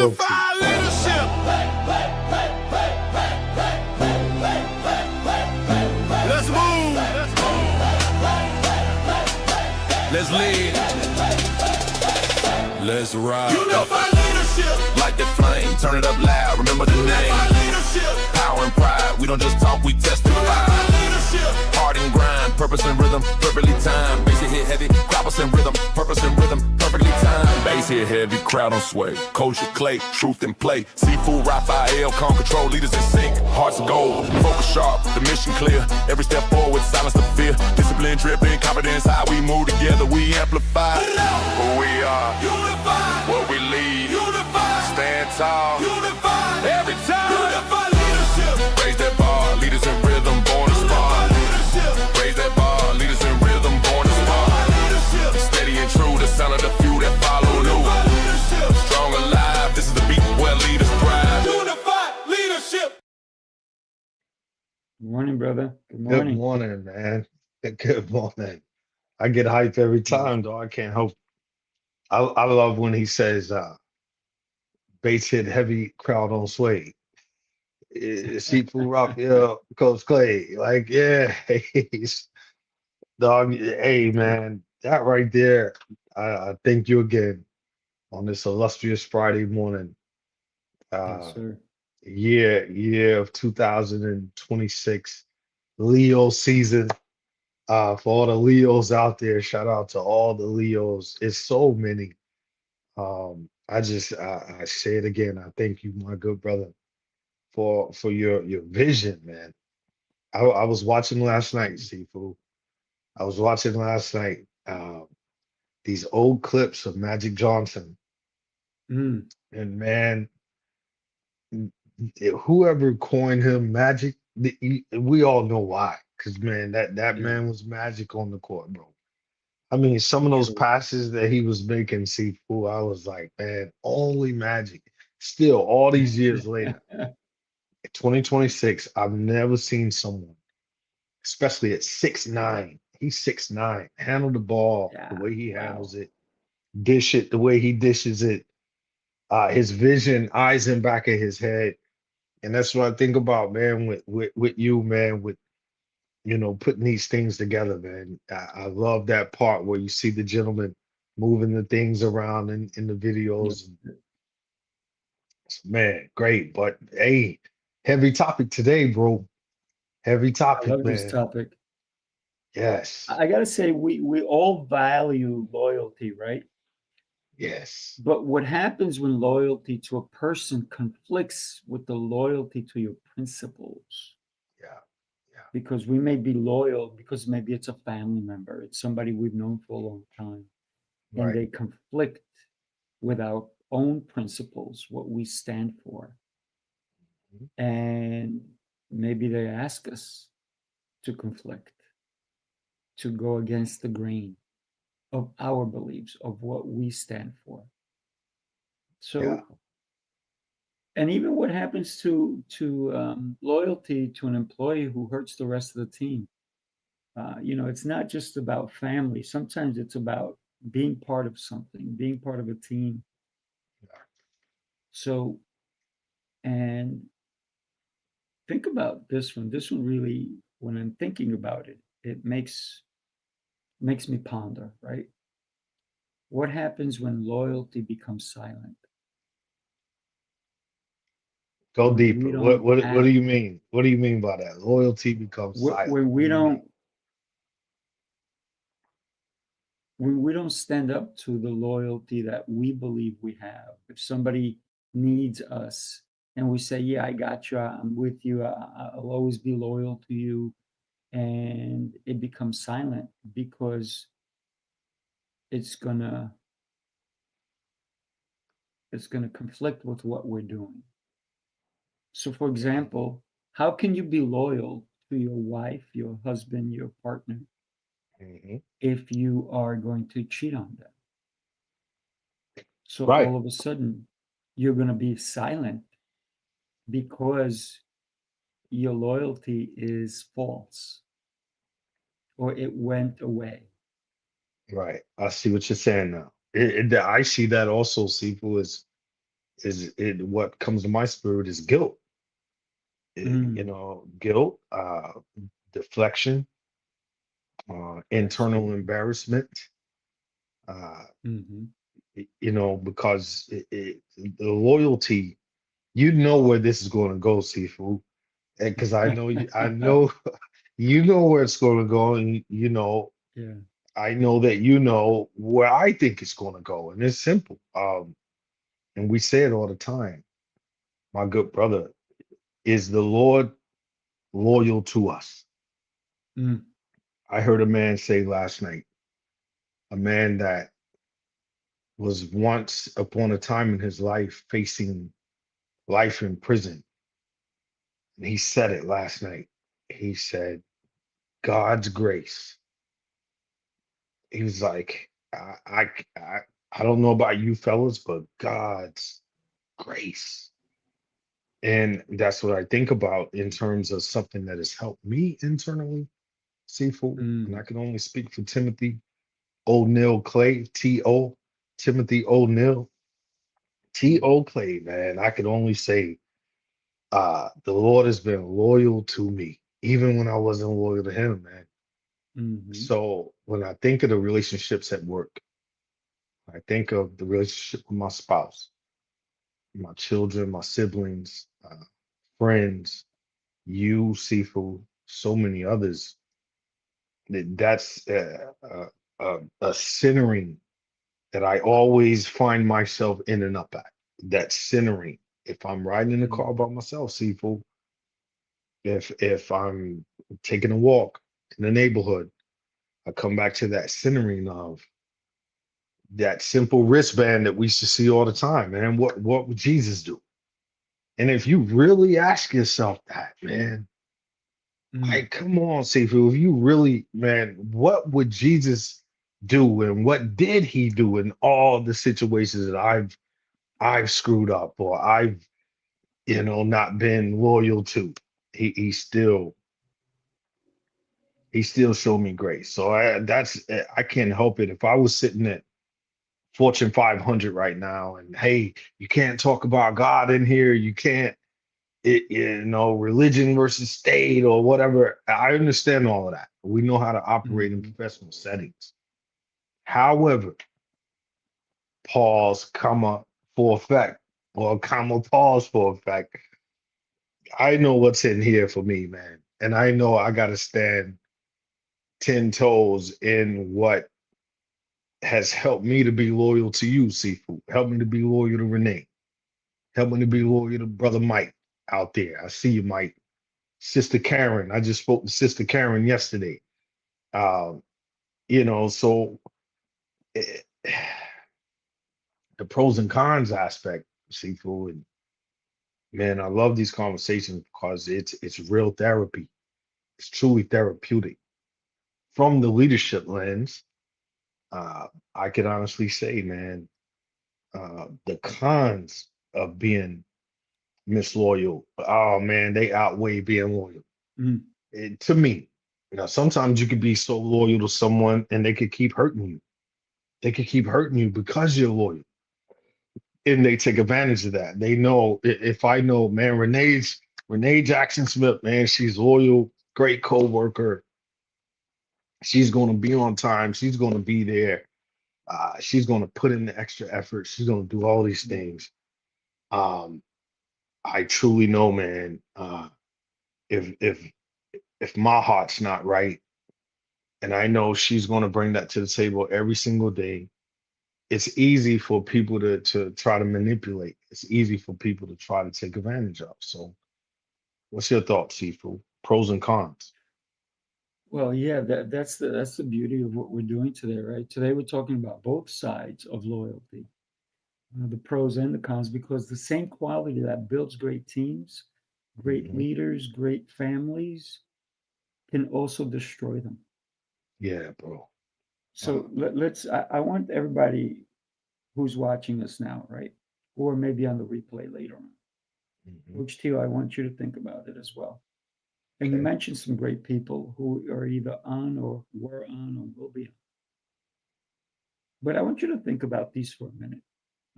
loyalty. Unify leadership. Let's move. Let's lead. Let's ride. Unify leadership. Light the flame, turn it up loud. Remember the name. Unify leadership. Power and pride. We don't just talk, we testify. Unify leadership. Heart and grind, purpose and rhythm, perfectly timed. Bass hit heavy, purpose and rhythm, perfectly timed. Bass hit heavy, crowd on sway. Culture clay, truth and play. Sifu Rafael, calm control, leaders in sync. Hearts of gold, focus sharp, the mission clear. Every step forward, silence the fear. Discipline dripping, confidence, how we move together, we amplify. Who we are, unified. What we lead, unified. Stand tall, unified. Every time, unify leadership. Raise that bar, leaders in rhythm, born to spar. Raise that bar, leaders in rhythm, born to spar. Steady and true, the sound of the few that follow new. Strong alive, this is the beat where leaders thrive. Unified leadership. Good morning, brother. Good morning. Good morning, man. Good morning. I get hyped every time, though. I can't help. I love when he says, bass hit heavy, crowd on sway. Sifu Rafael, Coach Clay. Like, yeah, dog. Hey, man, that right there. I thank you again on this illustrious Friday morning. Yes, sir. Year of 2026, Leo season. For all the Leos out there, shout out to all the Leos. It's so many. I say it again. I thank you, my good brother, for your vision, man. I was watching last night, Sifu. I was watching last night these old clips of Magic Johnson, Mm. and man, whoever coined him Magic, we all know why. Because man, that man was magic on the court, bro. I mean, some of those True. passes that he was making, Sifu, I was like, man, only Magic. Still, all these years later, 2026, I've never seen someone, especially at 6'9", he's 6'9", handle the ball the Yeah. way he Wow. handles it, dish it the way he dishes it, his vision, eyes in back of his head. And that's what I think about, man, with you, man, with putting these things together, man. I love that part where you see the gentleman moving the things around in the Yeah. videos. Man, great. But hey, heavy topic today, bro. Heavy I topic, love this man. topic. Yes. I gotta say, we all value loyalty, right? Yes. But what happens when loyalty to a person conflicts with the loyalty to your principles? Yeah. Because we may be loyal because maybe it's a family member, it's somebody we've known for a long time, and Right. they conflict with our own principles, what we stand for. Mhm. And maybe they ask us to conflict, to go against the grain of our beliefs, of what we stand for. So, Yeah. and even what happens to loyalty to an employee who hurts the rest of the team. It's not just about family. Sometimes it's about being part of something, being part of a team. So, and think about this one. This one really, when I'm thinking about it, it makes me ponder, right? What happens when loyalty becomes silent? Go When deeper. we What don't what what do act, you mean? What do you mean by that? Loyalty becomes silent. when What we do you mean? don't stand up to the loyalty that we believe we have. If somebody needs us and we say, yeah, I got you, I'm with you, I'll always be loyal to you, and it becomes silent because it's gonna conflict with what we're doing. So for example, how can you be loyal to your wife, your husband, your partner, Mhm. if you are going to cheat on them? So Right. all of a sudden, you're going to be silent because your loyalty is false or it went away. Right. I see what you're saying now. I see that also, Sifu, is is it what comes to my spirit is guilt. You Mm, know, guilt, deflection, internal absolutely. embarrassment. Uh, Hmm. you know, because the loyalty, you know where this is going to go, Sifu, because I know, you know where it's going to go, and you know, Yeah. I know that you know where I think it's going to go, and it's simple. And we say it all the time, my good brother, is the Lord loyal to us? Mm, I heard a man say last night, a man that was once upon a time in his life facing life in prison. And he said it last night. He said, God's grace. He was like, I don't know about you fellas, but God's grace. And that's what I think about in terms of something that has helped me internally, Seafood. And I mm, can only speak for Timothy O'Neill Clay, T.O. Timothy O'Neill, mm, T.O. Clay, man. I can only say the Lord has been loyal to me, even when I wasn't loyal to him, man. mhm, So when I think of the relationships at work, I think of the relationship with my spouse, my children, my siblings, friends, you, Seafood, so many others. That's a centering that I always find myself in and up at. That centering. If I'm riding in the car mhm, by myself, Seafood, if I'm taking a walk in the neighborhood, I come back to that centering of that simple wristband that we used to see all the time, man. What would Jesus do? And if you really ask yourself that, man, mm, like come on, Sifu, if you really, man, what would Jesus do and what did he do in all the situations that I've screwed up or I've, you know, not been loyal to? He still showed me grace. So I can't help it. If I was sitting at Fortune 500 right now, and hey, you can't talk about God in here. You can't, you know, religion versus state or whatever. I understand all of that. We know how to operate in mhm, professional settings. However, pause, comma, for effect, or comma, pause for effect. I know what's in here for me, man. And I know I got to stand 10 toes in what has helped me to be loyal to you, Seafood. Help me to be loyal to Renee. Help me to be mhm, loyal to brother Mike out there. I see you, Mike. Sister Karen. I just spoke to Sister Karen yesterday. Um, you know, so eh, the pros and cons aspect, Seafood. And man, I love these conversations because it's real therapy. It's truly therapeutic. From the leadership lens, uh, I could honestly say, man, the cons of being misloyal, oh man, they outweigh being loyal. mm, To me, you know, sometimes you could be so loyal to someone and they could keep hurting you. They could keep hurting you because you're loyal, and they take advantage of that. They know if I know, man, Renee Jackson Smith, man, she's loyal, great co-worker. She's going to be on time. She's going to be there. She's going to put in the extra effort. She's going to do all these mm, things. Um, I truly know, man. If my heart's not right, and I know she's going to bring that to the table every single day, it's easy for people to try to manipulate. It's easy for people to try to take advantage of. So, what's your thoughts, Sifu? Pros and cons. well, yeah, that's the beauty of what we're doing today, right? Today we're talking about both sides of loyalty, the pros and the cons, because the same quality that builds great teams, great Mhm. leaders, great families can also destroy them. Yeah, bro. Uh, So I want everybody who's watching us now, right? Or maybe on the replay later on. mhm. Coach Tio, I want you to think about it as well. And you Okay. mentioned some great people who are either on or were on or will be on. But I want you to think about these for a minute.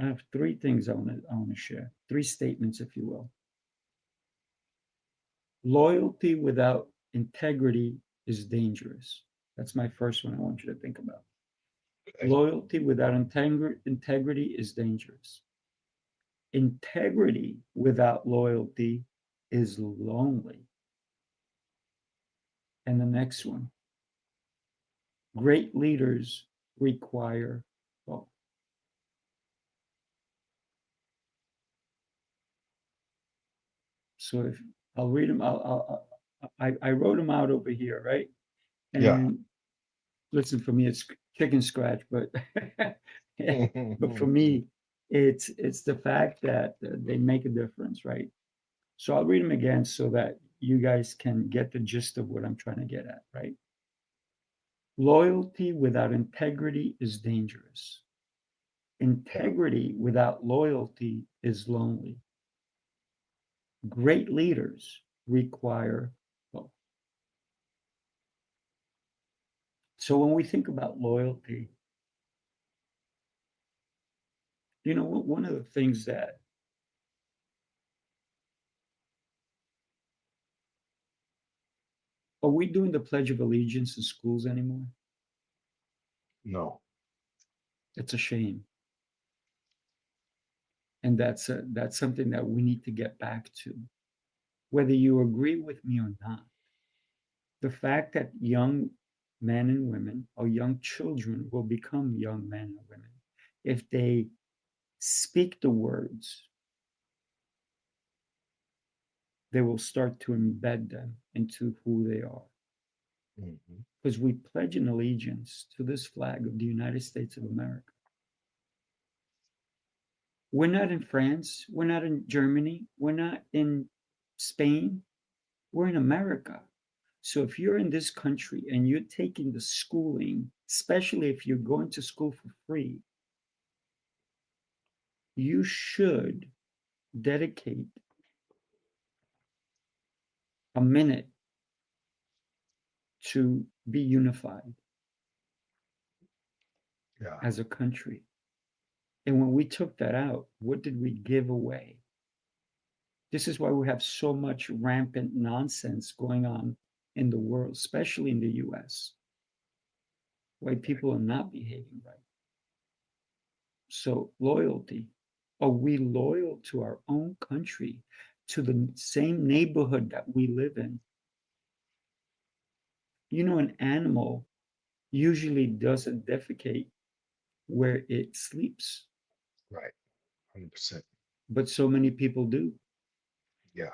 I have three things I want to share. Three statements, if you will. Loyalty without integrity is dangerous. That's my first one I want you to think about. Okay. Loyalty without integrity is dangerous. Integrity without loyalty is lonely. And the next one, great leaders require both. So if I'll read them, I wrote them out over here, right? Yeah. And listen, for me, it's chicken scratch, but but for me, it's the fact that they make a difference, right? So I'll read them again so that you guys can get the gist of what I'm trying to get at, right? Loyalty without integrity is dangerous. Yeah. Integrity without loyalty is lonely. Great leaders require both. So when we think about loyalty, you know, one of the things that are we doing the Pledge of Allegiance in schools anymore? No. It's a shame. And that's something that we need to get back to. Whether you agree with me or not, the fact that young men and women or young children will become young men and women if they speak the words, they will start to embed them into who they are. Mm-hmm. Because we pledge an allegiance to this flag of the United States of America. We're not in France. We're not in Germany. We're not in Spain. We're in America. So if you're in this country and you're taking the schooling, especially if you're going to school for free, you should dedicate a minute to be unified Yeah. as a country. And when we took that out, what did we give away? This is why we have so much rampant nonsense going on in the world, especially in the US, why people are not behaving right. So, loyalty. Are we loyal to our own country, to the same neighborhood that we live in? You know, an animal usually doesn't defecate where it sleeps, Right. 100%. but so many people do. Yeah.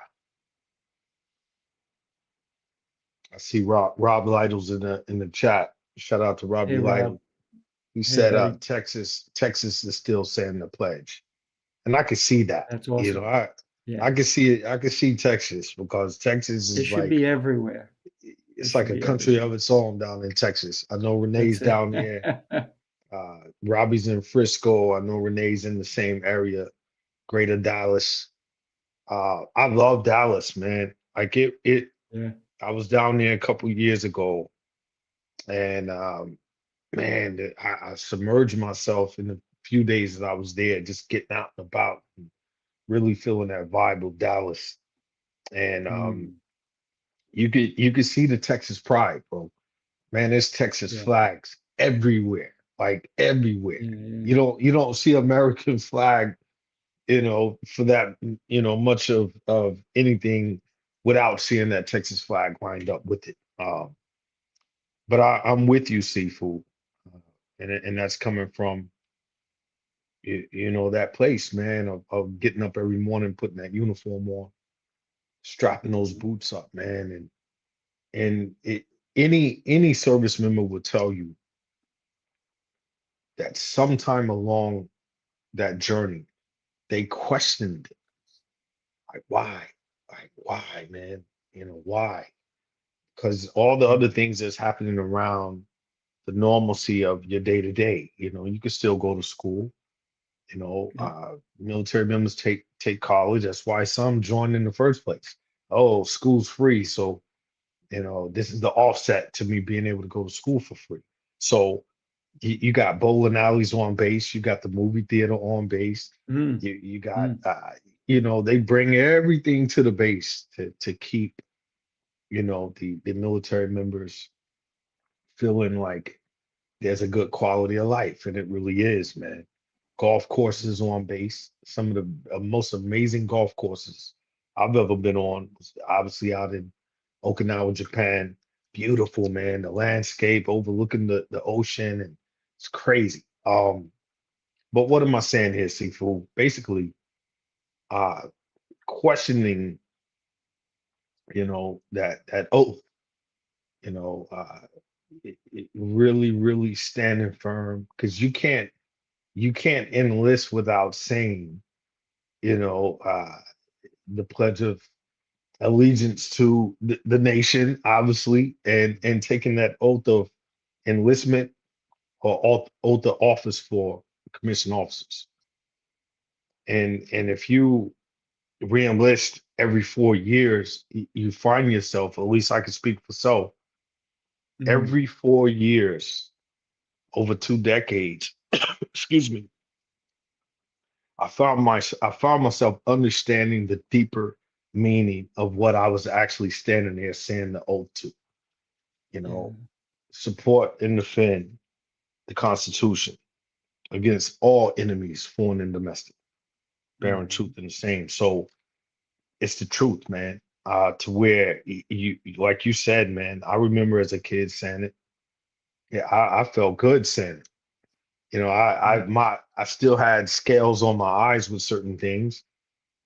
I see Rob Lytle's in the chat. Shout out to Hey, Robbie Rob. Lytle. He Hey, said buddy. Texas is still saying the pledge. And I could see that. That's You know, awesome. I Yeah. I could see it. I could see Texas because Texas It is should like be everywhere. It it's like should a be country everywhere. of its own down in Texas. I know Renee's That's it. down there. Robbie's in Frisco. I know Renee's in the same area, Greater Dallas. I love Dallas, man. Like it. Yeah. I was down there a couple years ago, and man, I submerged myself in the few days that I was there, just getting out and about, and really feeling that vibe of Dallas. And Mm. you could see the Texas pride, bro. Man, there's Texas Yeah. flags everywhere, like everywhere. Yeah. Yeah. You don't see American flag, for that, much of anything without seeing that Texas flag lined up with it. But I'm with you, Seafood, and that's coming from that place, man, of getting up every morning, putting that uniform on, strapping those boots up, man, and any service member will tell you that sometime along that journey, they questioned it, like why, man, why? Because all the other things that's happening around the normalcy of your day to day, you can still go to school. Yeah. Military members take college. That's why some join in the first place. Oh, school's free, so this is the offset to me being able to go to school for free. So You got bowling alleys on base. You got the movie theater on base. Mm, You got, mm, they bring everything to the base to keep, the military members feeling like there's a good quality of life, and it really is, man. Golf courses on base. Some of the most amazing golf courses I've ever been on was obviously out in Okinawa, Japan. Beautiful, man. The landscape overlooking the ocean, and it's crazy. But what am I saying here, Sifu? Basically, uh, questioning, that oath, you know, uh, it really, really standing firm, because you can't enlist without saying, you know, uh, the pledge of allegiance to the nation, obviously, and taking that oath of enlistment, or oath of office for commissioned officers. And if you re-enlist every 4 years, you find yourself, at least I can speak for self, mm, every 4 years over 2 decades, excuse me, I found myself understanding the deeper meaning of what I was actually standing there saying the oath to. You yeah. know, support and defend the Constitution against all enemies, foreign and domestic, bearing truth Mm, in the same. So it's the truth, man. To where like you said, man. I remember as a kid saying it. Yeah, I felt good saying it. mm, I still had scales on my eyes with certain things.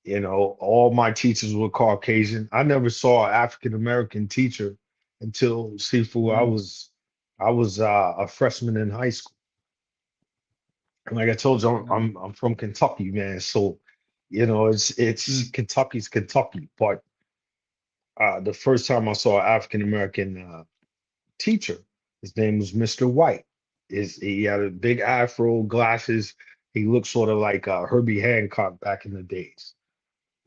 All my teachers were Caucasian. I never saw an African American teacher until Sifu. I mm, was I was a freshman in high school. And like I told you, I'm no, I'm, I'm from Kentucky, man. So, it's mm, Kentucky's Kentucky. But the first time I saw an African American teacher, his name was Mr. White. He had a big afro, glasses. He looked sort of like Herbie Hancock back in the days.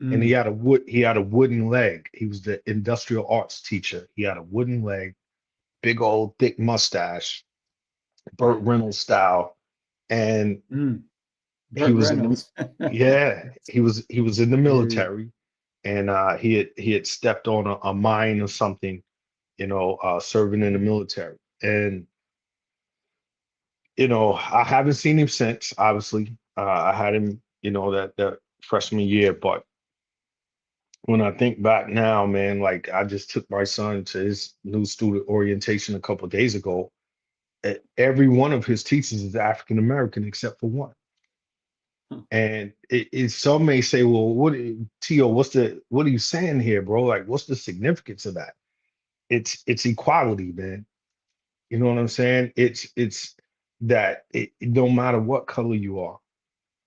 And he mm, had a wooden leg. He was the industrial arts teacher. He had a wooden leg, big old thick mustache, Burt yeah. Reynolds style, and Mm, he Burt was in the Reynolds. yeah, he was in the Yeah. military, and he had stepped on a mine or something, serving in the Mm, military. And I haven't seen him since, obviously. I had him, that freshman year. But when I think back now, man, like I just took my son to his new student orientation a couple of days ago. Every one of his teachers is African American except for one. huh, And some may say, well, T.O., what are you saying here, bro? Like, what's the significance of that? It's equality, man. You know what I'm saying? It's that no matter what color you are,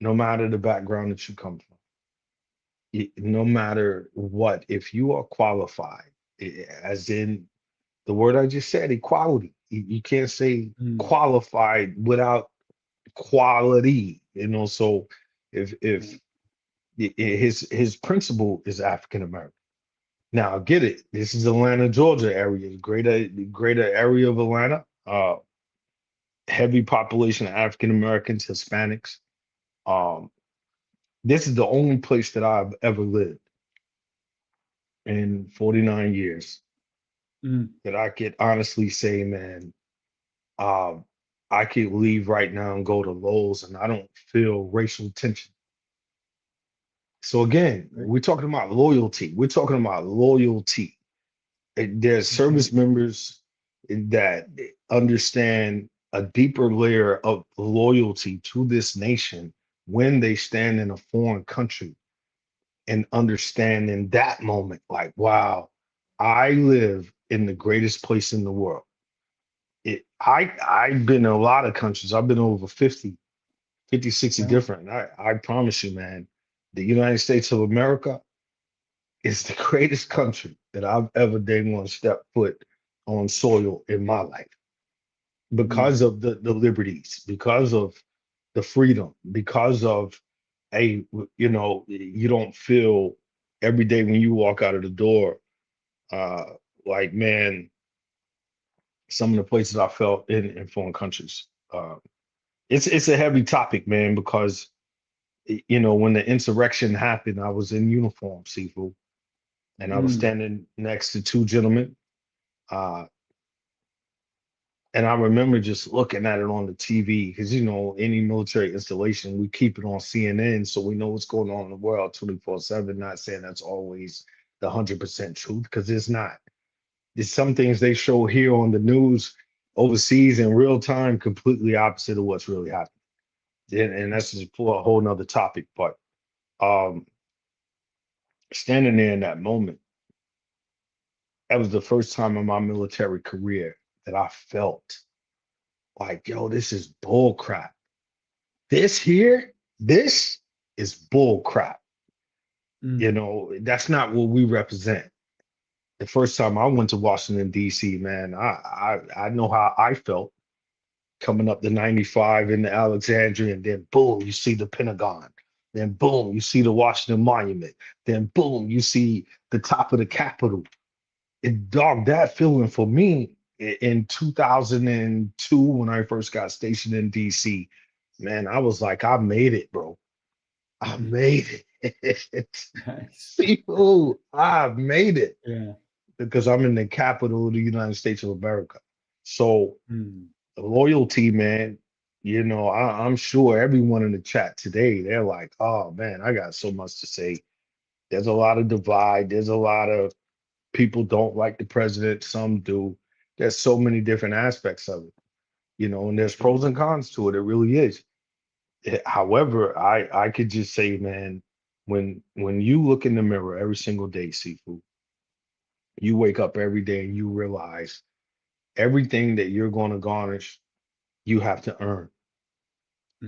no matter the background that you come from, no matter what, if you are qualified, as in the word I just said, equality. You can't say mm, qualified without quality. So if yeah. his principal is African American. Now, I get it. This is Atlanta, Georgia area, the greater area of Atlanta. Heavy population of African Americans, Hispanics. Um, this is the only place that I've ever lived in 49 years Mm, that I could honestly say, man, um, I could leave right now and go to Lowe's and I don't feel racial tension. So again, right. we're talking about loyalty. We're talking about loyalty. There's That's right. service members that understand a deeper layer of loyalty to this nation when they stand in a foreign country and understand in that moment, like, wow, I live in the greatest place in the world. I've been in a lot of countries. I've been over 50, 60 Yeah. different. I promise you, man, the United States of America is the greatest country that I've ever day one step foot on soil in my life, Mm, because of the liberties, because of the freedom, because of you don't feel every day when you walk out of the door, uh like, man, some of the places I felt in foreign countries. Uh, it's a heavy topic, man, because when the insurrection happened, I was in uniform, Sifu, and I was Mm, standing next to two gentlemen. Uh, and I remember just looking at it on the TV because any military installation, we keep it on CNN, so we know what's going on in the world 24/7. Not saying that's always the 100% truth, because it's not. There's some things they show here on the news overseas in real time, completely opposite of what's really happening. And that's just for a whole nother topic. But um, standing there in that moment, that was the first time in my military career that I felt like, yo, this is bull crap. This here, this is bull crap. mm, That's not what we represent. The first time I went to Washington, D.C., man, I know how I felt coming up the 95 in the Alexandria, and then boom, you see the Pentagon. Then boom, you see the Washington Monument. Then boom, you see the top of the Capitol. Dog, that feeling for me in 2002 when I first got stationed in DC, man, I was like, I made it, bro. I mm. made it. Nice. See, oh, I made it Yeah. because I'm in the capital of the United States of America. So Mm, loyalty, man, I'm sure everyone in the chat today, they're like, oh man, I got so much to say. There's a lot of divide. There's a lot of people don't like the president. Some do. There's so many different aspects of it, and there's pros and cons to it. It really is. However, I could just say, man, when you look in the mirror every single day, Sifu, you wake up every day and you realize everything that you're going to garnish, you have to earn.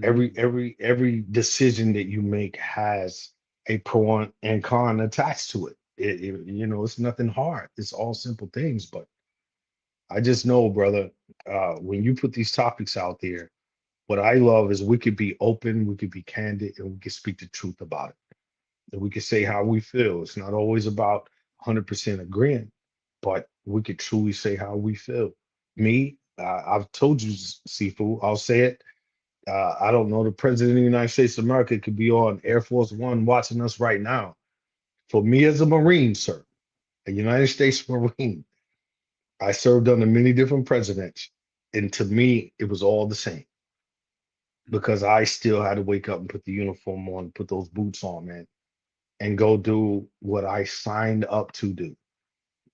Every mm, every every decision that you make has a pro and con attached to it. It's nothing hard. It's all simple things. But I just know, brother, when you put these topics out there, what I love is we could be open, we could be candid, and we could speak the truth about it. And we could say how we feel. It's not always about 100% agreeing, but we could truly say how we feel. Me, I've told you, Sifu, I'll say it. I don't know, the president of the United States of America could be on Air Force One watching us right now. For me as a Marine, sir, a United States Marine, I served under many different presidents. And to me, it was all the same mm. because I still had to wake up and put the uniform on, put those boots on, man, and go do what I signed up to do.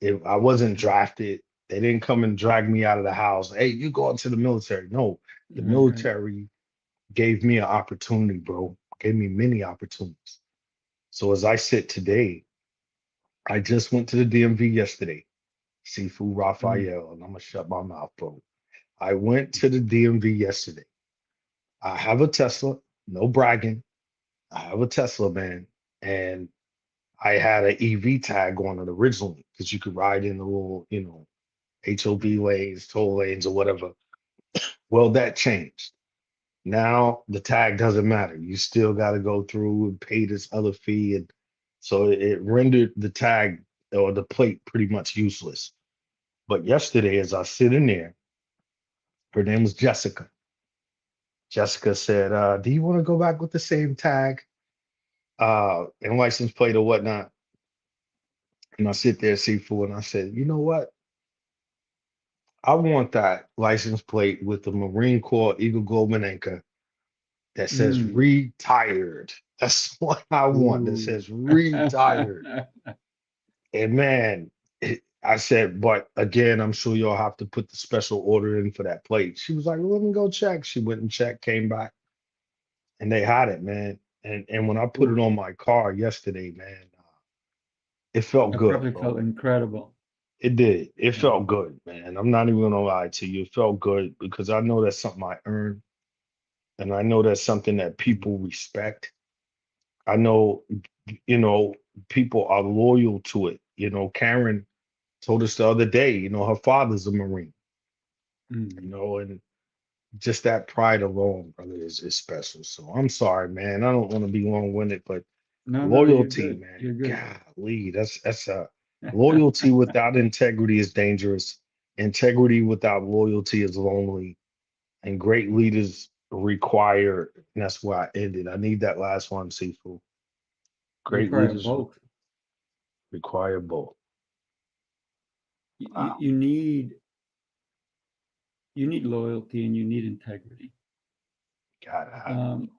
If I wasn't drafted, they didn't come and drag me out of the house. Hey, you go into the military. No, the Right, right. military gave me an opportunity, bro. Gave me many opportunities. So as I sit today, I just went to the DMV yesterday, Sifu Mm, Rafael, and I'm gonna shut my mouth, bro. I went to the DMV yesterday. I have a Tesla, no bragging. I have a Tesla, man, and I had an EV tag on it originally because you could ride in the little, HOV mm, lanes, toll lanes, or whatever. Well, that changed. Now the tag doesn't matter. You still got to go through and pay this other fee. And so it rendered the tag or the plate pretty much useless. But yesterday, as I sit in there, her name was Jessica. Jessica said, do you want to go back with the same tag and license plate or whatnot? And I sit there, Seafood, and I said, you know what? I want that license plate with the Marine Corps Eagle Globe and Anchor that says mm. retired. That's what I want. That Ooh. says retired. And man, I said, but again, I'm sure you'll have to put the special order in for that plate. She was like, well, let me go check. She went and checked, came back, and they had it, man. And when I put it Ooh. on my car yesterday, man, it felt That good, probably bro. felt incredible. It did. It Yeah. felt good, man. I'm not even gonna lie to you. It felt good because I know that's something I earned, and I know that's something that Mm, people respect. I know, you know, people are loyal to it. Karen told us the other day, her father's a Marine, mm. and just that pride alone, brother, is special. So I'm sorry, man. I don't want to be long-winded, but No, no, you're loyalty, good. man, You're good. golly, that's loyalty without integrity is dangerous. Integrity without loyalty is lonely. And great leaders require, and that's where I ended. I need that last one, Sifu. Great require leaders both. require both. You, Wow. you need loyalty and you need integrity. Gotta have it. Um,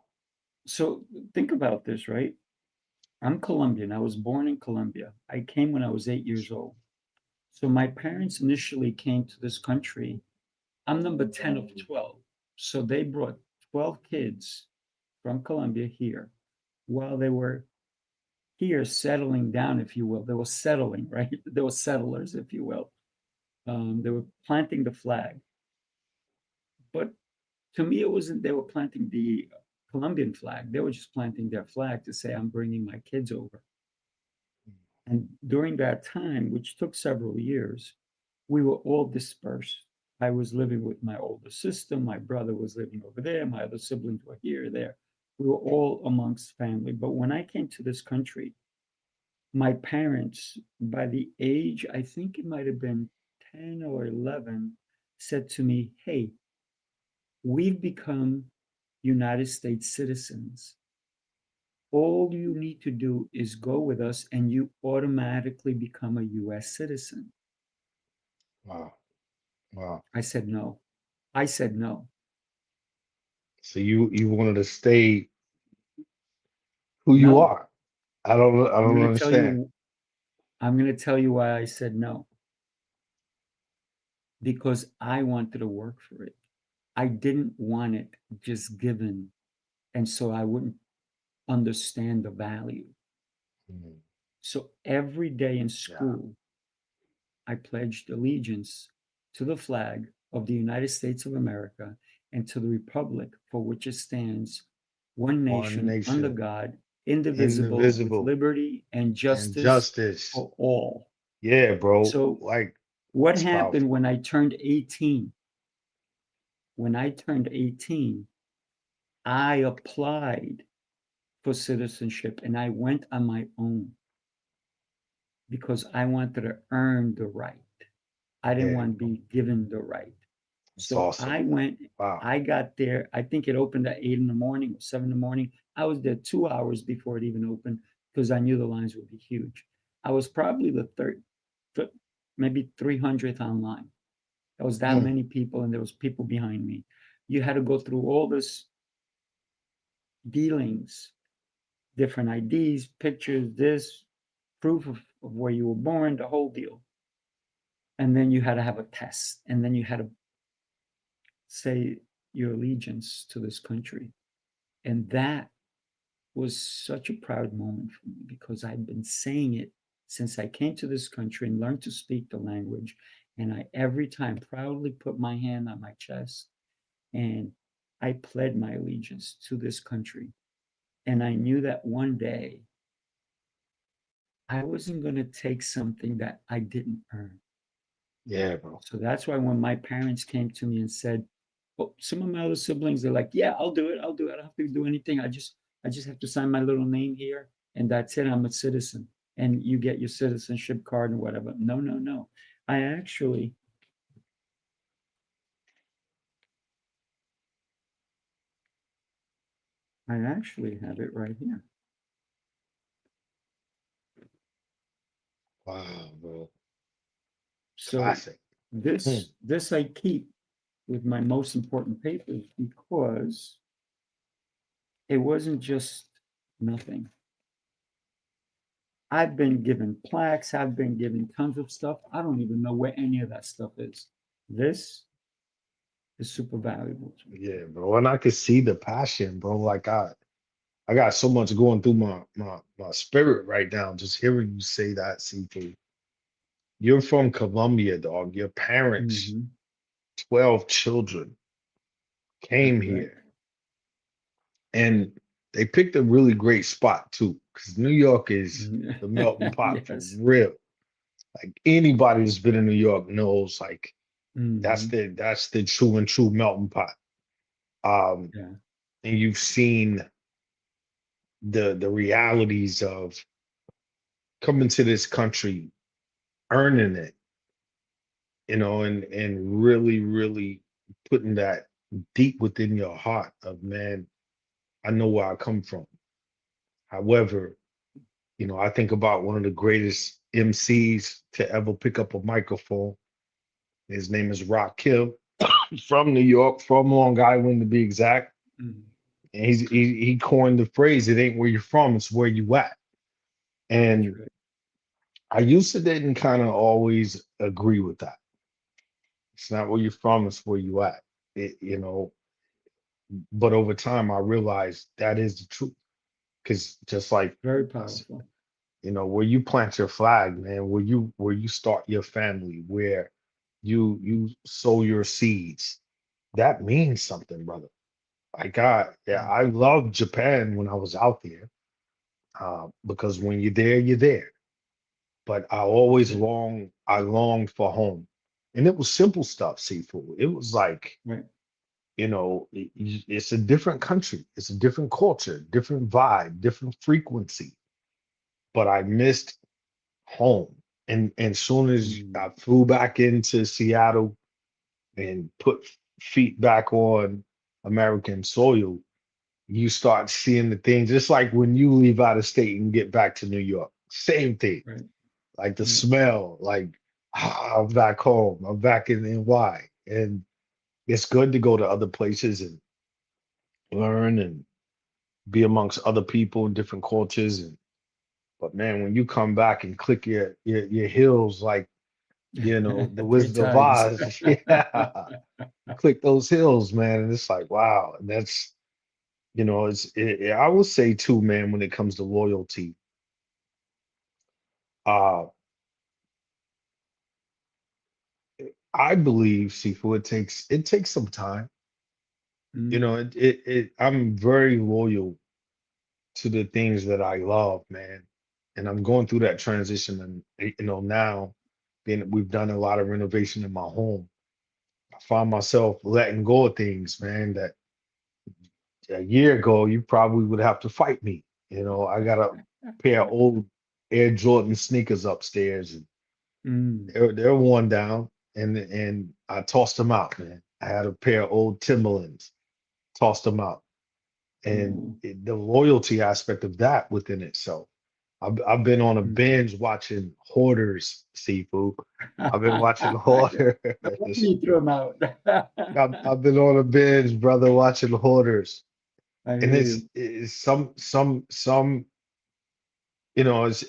so think about this, right? I'm Colombian. I was born in Colombia. I came when I was 8 years old. So my parents initially came to this country. I'm number 10 of 12. So they brought 12 kids from Colombia here while they were here settling down, if you will. They were settling, right? They were settlers, if you will. They were planting the flag. But to me, it wasn't they were planting the Colombian flag. They were just planting their flag to say, I'm bringing my kids over. And during that time, which took several years, we were all dispersed. I was living with my older sister, my brother was living over there, my other siblings were here, there. We were all amongst family. But when I came to this country, my parents, by the age, I think it might have been 10 or 11, said to me, hey, we've become United States citizens. All you need to do is go with us and you automatically become a US citizen. Wow. Wow. I said no. I said no. So you wanted to stay who you No. are. I I'm don't going to tell understand. you I'm going to tell you why I said no. Because I wanted to work for it. I didn't want it just given and so I wouldn't understand the value. Mm, So every day in yeah. school I pledged allegiance to the flag of the United States of America and to the republic for which it stands, one One nation under nation, God, indivisible, with indivisible, liberty and and justice justice. for all. Yeah, bro. So, Like what it's happened powerful. when I turned 18? When I turned 18, I applied for citizenship and I went on my own because I wanted to earn the right. I didn't Yeah, want to bro. be given the right. It's So awesome. I went, Wow. I got there. I think it opened at 8 in the morning or 7 in the morning. I was there 2 hours before it even opened because I knew the lines would be huge. I was probably the third, maybe 300th online. There was that Mm, many people, and there was people behind me. You had to go through all this dealings, different IDs, pictures, this proof of where you were born, the whole deal. And then you had to have a test, and then you had to say your allegiance to this country. And that was such a proud moment for me because I've been saying it since I came to this country and learned to speak the language. And I every time proudly put my hand on my chest and I pled my allegiance to this country. And I knew that one day I wasn't going to take something that I didn't earn. yeah, bro. So that's why when my parents came to me and said, "Oh, some of my other siblings, they're like, yeah, I'll do it. I'll do it. I don't have to do anything. I just have to sign my little name here, and that's it. I'm a citizen, and you get your citizenship card and whatever." No, no, no. I actually, I actually have it right here. Wow, bro. So Classic. Hmm. this I keep with my most important papers because it wasn't just nothing. I've been given plaques, I've been given tons of stuff. I don't even know where any of that stuff is. This is super valuable to me. Yeah, bro. And I could see the passion, bro. Like I got so much going through my spirit right now, just hearing you say that, CP. You're from Colombia, dog. Your parents, Mhm. 12 children, That's came right. here and they picked a really great spot too, because New York is the melting pot for Yes. real. Like anybody who's been in New York knows, like Mhm. that's the true and true melting pot. Um, Yeah. and you've seen the realities of coming to this country, earning it, and really, really putting that deep within your heart of, man, I know where I come from. However, I think about one of the greatest MCs to ever pick up a microphone. His name is Rakim, from New York, from Long Island to be exact. Mhm. And he coined the phrase, "It ain't where you're from, it's where you at." That's And right. I used to didn't kind of always agree with that. It's not where you're from, it's where you at. But over time I realized that is the truth. Because just like Very us, powerful. where you plant your flag, man, where you start your family, where you sow your seeds, that means something, brother. Like yeah, Mm. I loved Japan when I was out there, because when you're there, you're there. But That's it. I longed for home, and it was simple stuff, seafood. It was like, Right. it's a different country, it's a different culture, different vibe, different frequency. But I missed home, and soon as Mm. I flew back into Seattle and put feet back on American soil, you start seeing the things. Just like when you leave out of state and get back to New York, same thing. Right. Like the Right. smell, like, I'm back home, I'm back in NY. And it's good to go to other places and learn and be amongst other people in different cultures. And but man, when you come back and click your heels, like, the Three Wizard of times. Oz, yeah, you click those hills, man, and it's like, wow. And that's, I will say too, man, when it comes to loyalty, uh I believe, Sifu, it takes some time. Mm. I'm very loyal to the things that I love, man. And I'm going through that transition, and now, being we've done a lot of renovation in my home, I find myself letting go of things, man, that a year ago you probably would have to fight me. I got a pair of old Air Jordan sneakers upstairs, and Mm. they're worn down, and I tossed them out, man. I had a pair of old Timberlands, tossed them out. And Mm. the loyalty aspect of that within itself. I've been on a Mm. binge watching Hoarders, Seafood. I've been watching No Hoarders. wonder you threw them out. I've been on a binge, brother, watching Hoarders. I And hear it's, you. it's some,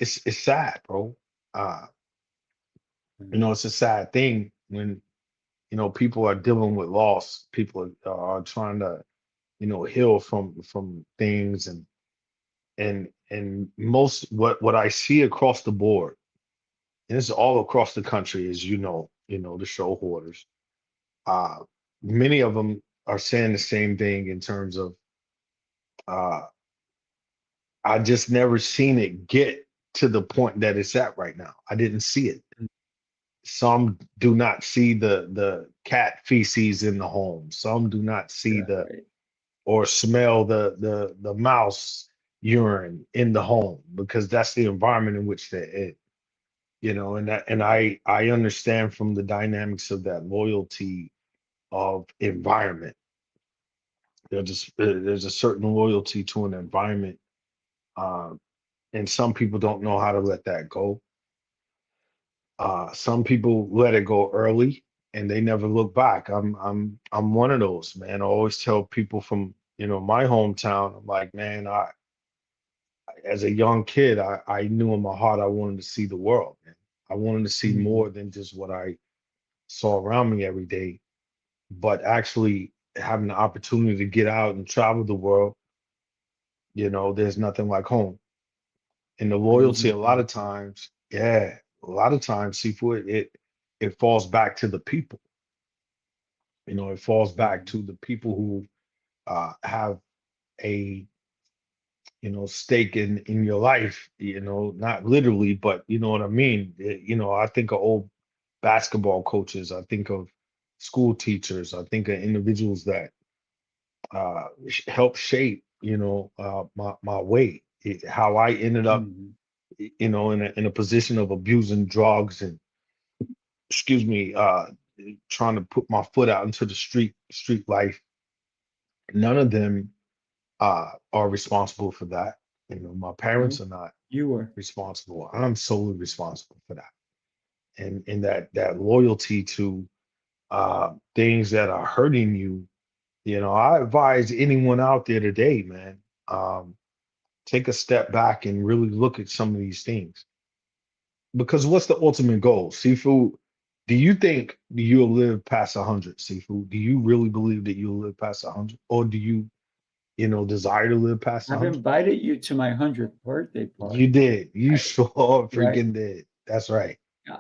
it's sad, bro. Uh, Mm. it's a sad thing when, people are dealing with loss. People are trying to, heal from things, and most what I see across the board, and it's all across the country, as the show Hoarders. Uh, Many of them are saying the same thing in terms of, uh, I just never seen it get to the point that it's at right now. I didn't see it. Mm. Some do not see the cat feces in the home. Some do not see Yeah, the right. or smell the mouse urine in the home, because that's the environment in which they're in. And I understand from the dynamics of that loyalty of environment. There's a certain loyalty to an environment, um, and some people don't know how to let that go. Some people let it go early and they never look back. I'm one of those, man. I always tell people from, my hometown, I'm like, man, as a young kid, I knew in my heart I wanted to see the world, man. I wanted to see Mm. more than just what I saw around me every day, but actually having the opportunity to get out and travel the world. There's nothing like home. And the loyalty, Amazing a lot point. of times, yeah, a lot of times, seafood, it falls back to the people. It falls back Mm. to the people who have a stake in your life. Not literally, but you know what I mean. I think of old basketball coaches. I think of school teachers. I think of individuals that help shape my way, how I ended up Mhm. in a position of abusing drugs and, excuse me, trying to put my foot out into the street life. None of them are responsible for that. You know, my No, parents are not you were. responsible. I'm solely responsible for that. And that loyalty to things that are hurting you, you know, I advise anyone out there today, man, um, take a step back and really look at some of these things. Because what's the ultimate goal? Seafood, do you think you'll live past 100, Seafood? Do you really believe that you'll live past 100? Or do you, you know, desire to live past I've 100? invited you to my 100th birthday You party, did. You right? sure Right. freaking did. That's right.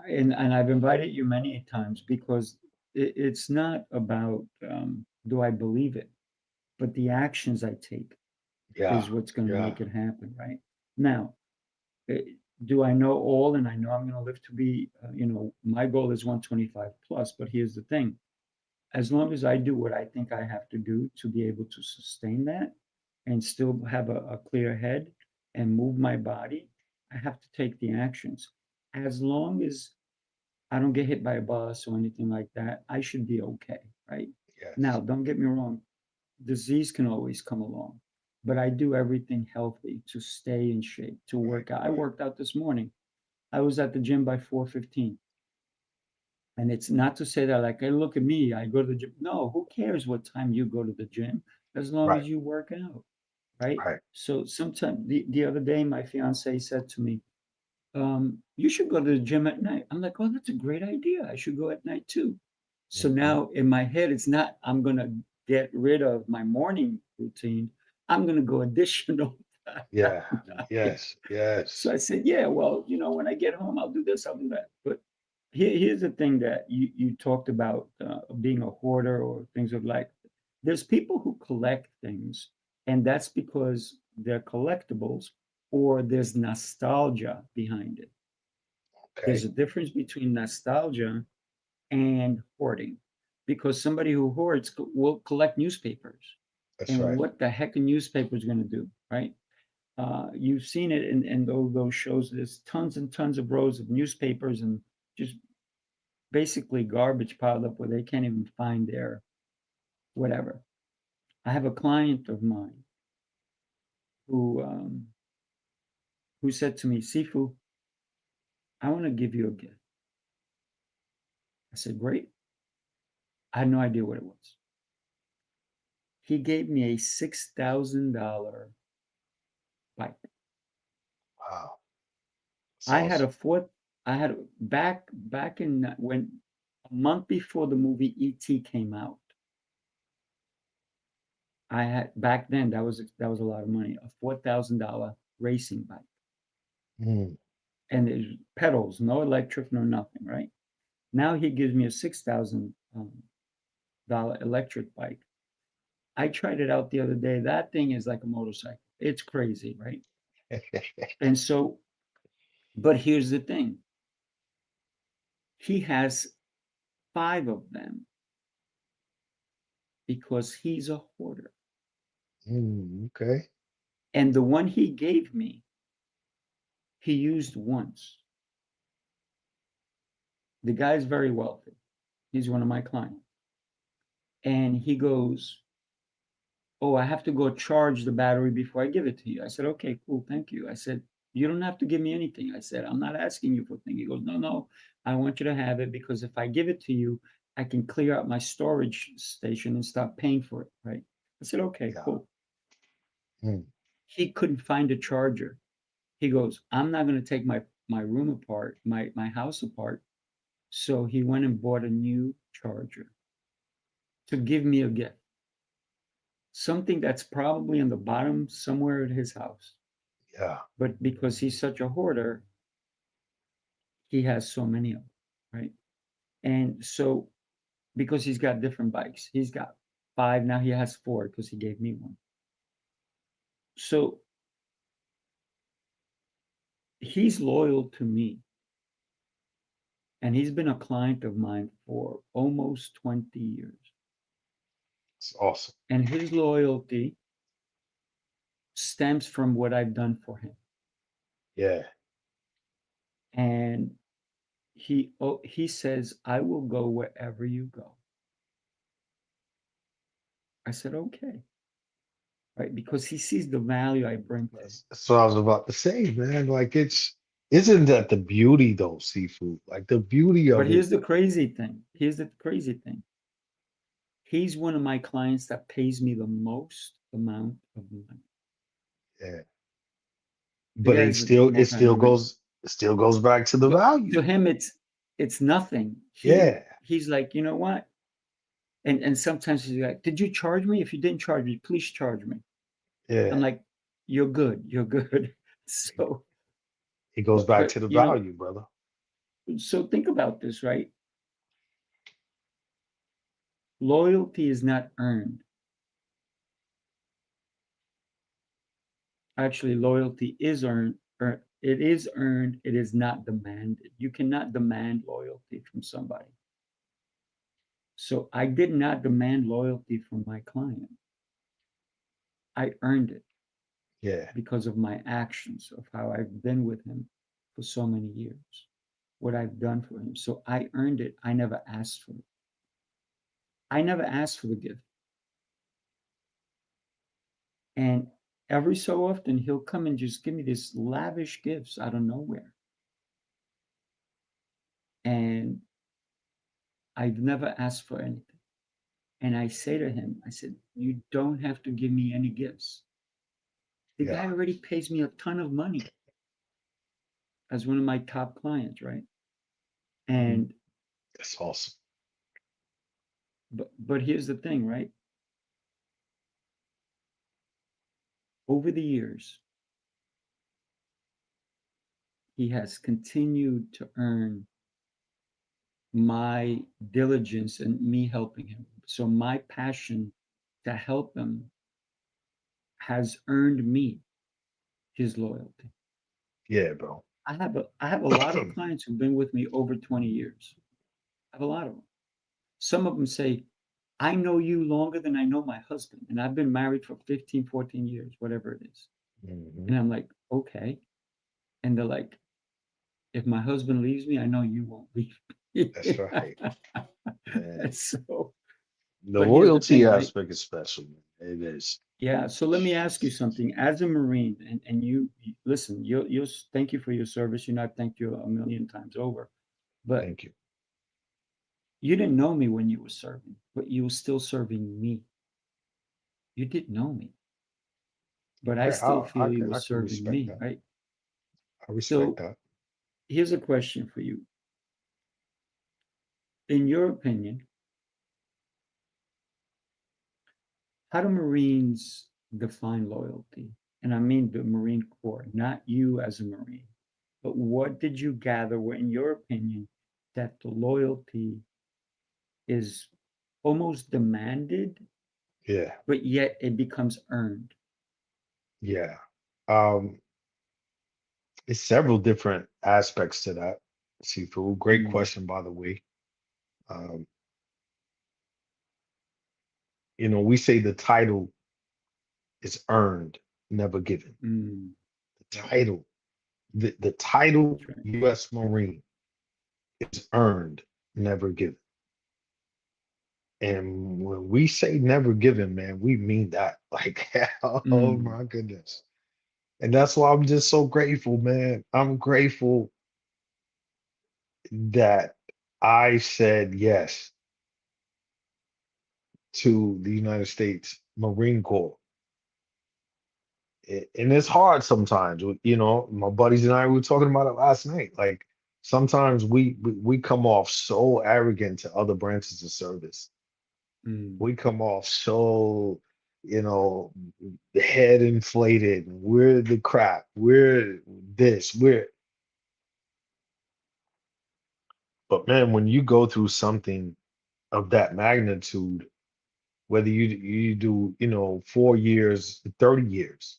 And I've invited you many times because it's not about do I believe it, but the actions I take Yeah. is what's going to Yeah. make it happen, right? Now, eh, do I know all and I know I'm going to live to be, my goal is 125 plus, but here's the thing. As long as I do what I think I have to do to be able to sustain that and still have a clear head and move my body, I have to take the actions. As long as I don't get hit by a bus or anything like that, I should be okay, right? Now, Yes. don't get me wrong, disease can always come along, but I do everything healthy to stay in shape, to Right. work out. I Right. worked out this morning. I was at the gym by 4:15. And it's not to say that like, hey, look at me, I go to the gym. No, who cares what time you go to the gym as long Right. as you work out, right? Right. So sometimes the other day, my fiance said to me, you should go to the gym at night. I'm like, oh, that's a great idea. I should go at night too. So Mhm. now in my head, it's not, I'm going to get rid of my morning routine. I'm going to go additional at Yeah. night. Yes. So Yes. I said, yeah, well, when I get home, I'll do this, I'll do that. But here's the thing that you talked about being a hoarder or things of like, there's people who collect things, and that's because they're collectibles or there's nostalgia behind it. There's Okay. a difference between nostalgia and hoarding because somebody who hoards will collect newspapers. That's And right. what the heck a newspaper is going to do, right? You've seen it in those shows. There's tons and tons of rows of newspapers and just basically garbage piled up where they can't even find their whatever. I have a client of mine who um, who said to me, "Sifu, I want to give you a gift." I said, "Great." I had no idea what it was. He gave me a $6,000 bike. Wow. That's I had a awesome. fourth. I had back in when a month before the movie E.T. came out. I had back then that was a lot of money, a $4,000 racing bike. Mm. And there's pedals, no electric, no nothing, right? Now he gives me a $6,000 electric bike. I tried it out the other day. That thing is like a motorcycle. It's crazy, right? And so, but here's the thing. He has 5 of them because he's a hoarder. Okay. And the one he gave me, he used once. The guy's very wealthy. He's one of my clients. And he goes, "Oh, I have to go charge the battery before I give it to you." I said, "Okay, cool, thank you." I said, "You don't have to give me anything." I said, "I'm not asking you for things." He goes, "No, no, I want you to have it because if I give it to you, I can clear out my storage station and stop paying for it, right?" I said, "Okay, Yeah. cool." Mm. He couldn't find a charger. He goes, "I'm not going to take my room apart, my house apart." So he went and bought a new charger to give me a gift. Something that's probably in the bottom somewhere at his house. Yeah. But because he's such a hoarder, he has so many of them, right? And so because he's got different bikes, he's got 5, now he has 4 because he gave me one. So he's loyal to me, and he's been a client of mine for almost 20 years. It's awesome. And his loyalty stems from what I've done for him. Yeah. And he says, "I will go wherever you go." I said, "Okay." right? Because he sees the value I bring to him. That's what I was about to say, man. Like isn't that the beauty though, seafood? Like the beauty But of it. here's the crazy thing. Here's the crazy thing. He's one of my clients that pays me the most amount of money. Yeah. The But guy's a multi-million. it still goes back to the But value. to him, it's nothing. Yeah. He's like, you know what? And sometimes he's like, did you charge me? If you didn't charge me, please charge me. I'm Yeah. like, you're good. You're good. So, It goes back but to the value, brother. so think about this, right? Loyalty is not earned. Actually, loyalty is earned. It is earned. It is not demanded. You cannot demand loyalty from somebody. So I did not demand loyalty from my client. I earned it Yeah. because of my actions, of how I've been with him for so many years, what I've done for him. So I earned it. I never asked for it. I never asked for the gift. And every so often, he'll come and just give me these lavish gifts out of nowhere. And I've never asked for anything. And I say to him, I said, you don't have to give me any gifts. The Yeah. guy already pays me a ton of money as one of my top clients, right? And That's awesome. but here's the thing, right? Over the years, he has continued to earn my diligence and me helping him. So my passion to help him has earned me his loyalty. Yeah, bro. I have a lot of clients who've been with me over 20 years. I have a lot of them. Some of them say, I know you longer than I know my husband, and I've been married for 15, 14 years, whatever it is. Mhm. And I'm like, okay. And they're like, if my husband leaves me, I know you won't leave me. That's right. Man. So, The but here's the loyalty thing, right? aspect is special, man. It is. Yeah. So let me ask you something. As a Marine, and listen, you'll thank you for your service. You know, I've thanked you a million times over. But Thank you. you didn't know me when you were serving, but you were still serving me. You didn't know me, but I Okay, still feel you were I can serving respect me, that. right? I respect So that. here's a question for you. In your opinion, how do Marines define loyalty? And I mean the Marine Corps, not you as a Marine. But what did you gather, in your opinion, that the loyalty is almost demanded, Yeah. but yet it becomes earned? Yeah. Um, it's several different aspects to that. Seafood. Great Mm, question, by the way. Um, we say the title is earned, never given. mm, The right, title, the title that's right. U.S. Marine is earned, never given. And when we say never given, man, we mean that. Like, oh Mm, my goodness. And that's why I'm just so grateful, man. I'm grateful that I said yes to the United States Marine Corps. And it's hard sometimes. My buddies and I were talking about it last night. Like sometimes we come off so arrogant to other branches of service. mm, We come off so, you know, head inflated. We're the crap. We're this. But man, when you go through something of that magnitude, whether you do 4 years, 30 years,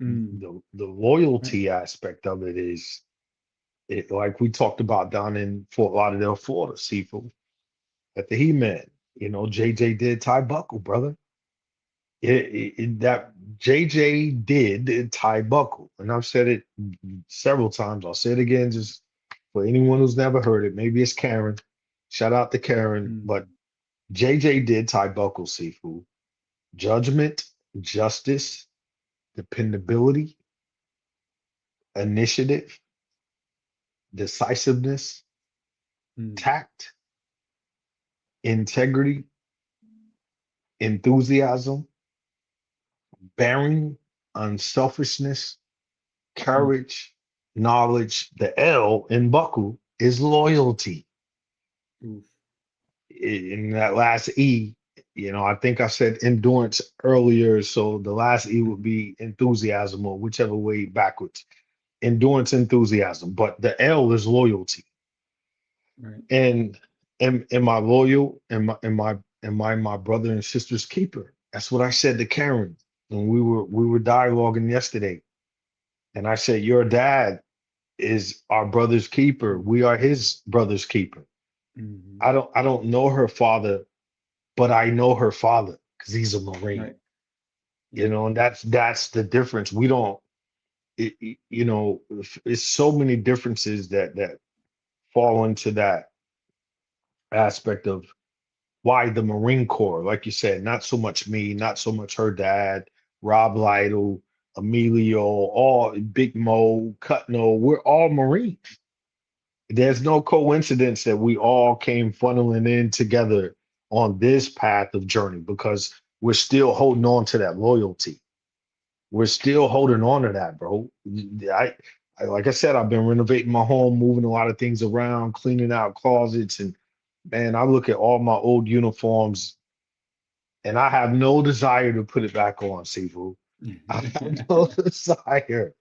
mm, the right. loyalty aspect of it is like we talked about down in Fort Lauderdale, Florida, Seafood at the He-Man. JJ did Ty Buckle, brother. That JJ did Ty Buckle, and I've said it several times. I'll say it again, just for anyone who's never heard it. Maybe it's Karen. Shout out to Karen, but Mm, JJ did Ty Buckle, Seafood. Judgment, justice, dependability, initiative, decisiveness, Mm. tact, integrity, enthusiasm, bearing, unselfishness, Mm. courage, knowledge. The L in buckle is loyalty. Oof. In that last E, I think I said endurance earlier, so the last E would Mhm. be enthusiasm or whichever way backwards. Endurance, enthusiasm, but the L is loyalty. Right. And am I loyal? Am I my brother and sister's keeper? That's what I said to Karen when we were dialoguing yesterday. And I said, your dad is our brother's keeper. Mm. We are his brother's keeper. Mhm. I don't know her father, but I know her father because he's a Marine. Right. Yeah. And that's the difference. We don't, it's so many differences that fall into that aspect of why the Marine Corps, like you said, not so much me, not so much her dad, Rob Lytle, Emilio, all Big Mo, Cutno, we're all Marines. There's no coincidence that we all came funneling in together on this path of journey because we're still holding on to that loyalty. We're still holding on to that, bro. Like I said, I've been renovating my home, moving a lot of things around, cleaning out closets, and man, I look at all my old uniforms and I have no desire to put it back on, Sifu. I have no desire.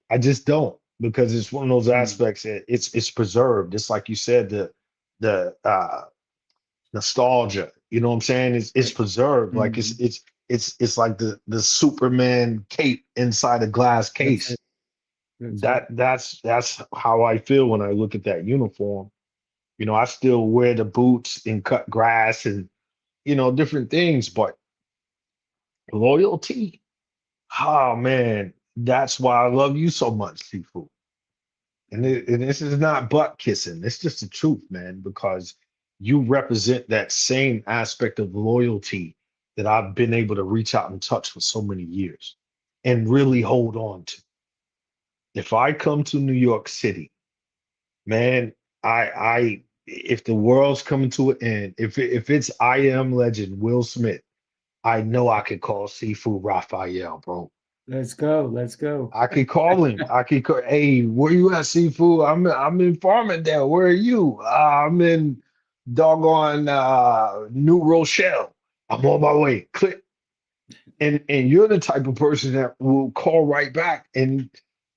I just don't because it's one of those Mm. aspects that it's preserved. It's like you said, the nostalgia. You know what I'm saying? It's Right. preserved. Like it's Mhm. it's it's like the Superman cape inside a glass That's case. it. That's it. That's how I feel when I look at that uniform. I still wear the boots and cut grass and different things, but loyalty. Oh man, that's why I love you so much, Sifu. And this is not butt kissing. It's just the truth, man, because you represent that same aspect of loyalty that I've been able to reach out and touch for so many years and really hold on to. If I come to New York City, man, if the world's coming to an end, if it's I am legend Will Smith, I know I could call Sifu Rafael, bro. Let's go. Let's go. I could call him. I could call, hey, where you at, Seafood? I'm in Farmingdale. Where are you? I'm in doggone New Rochelle. I'm on my way. Click. And you're the type of person that will call right back and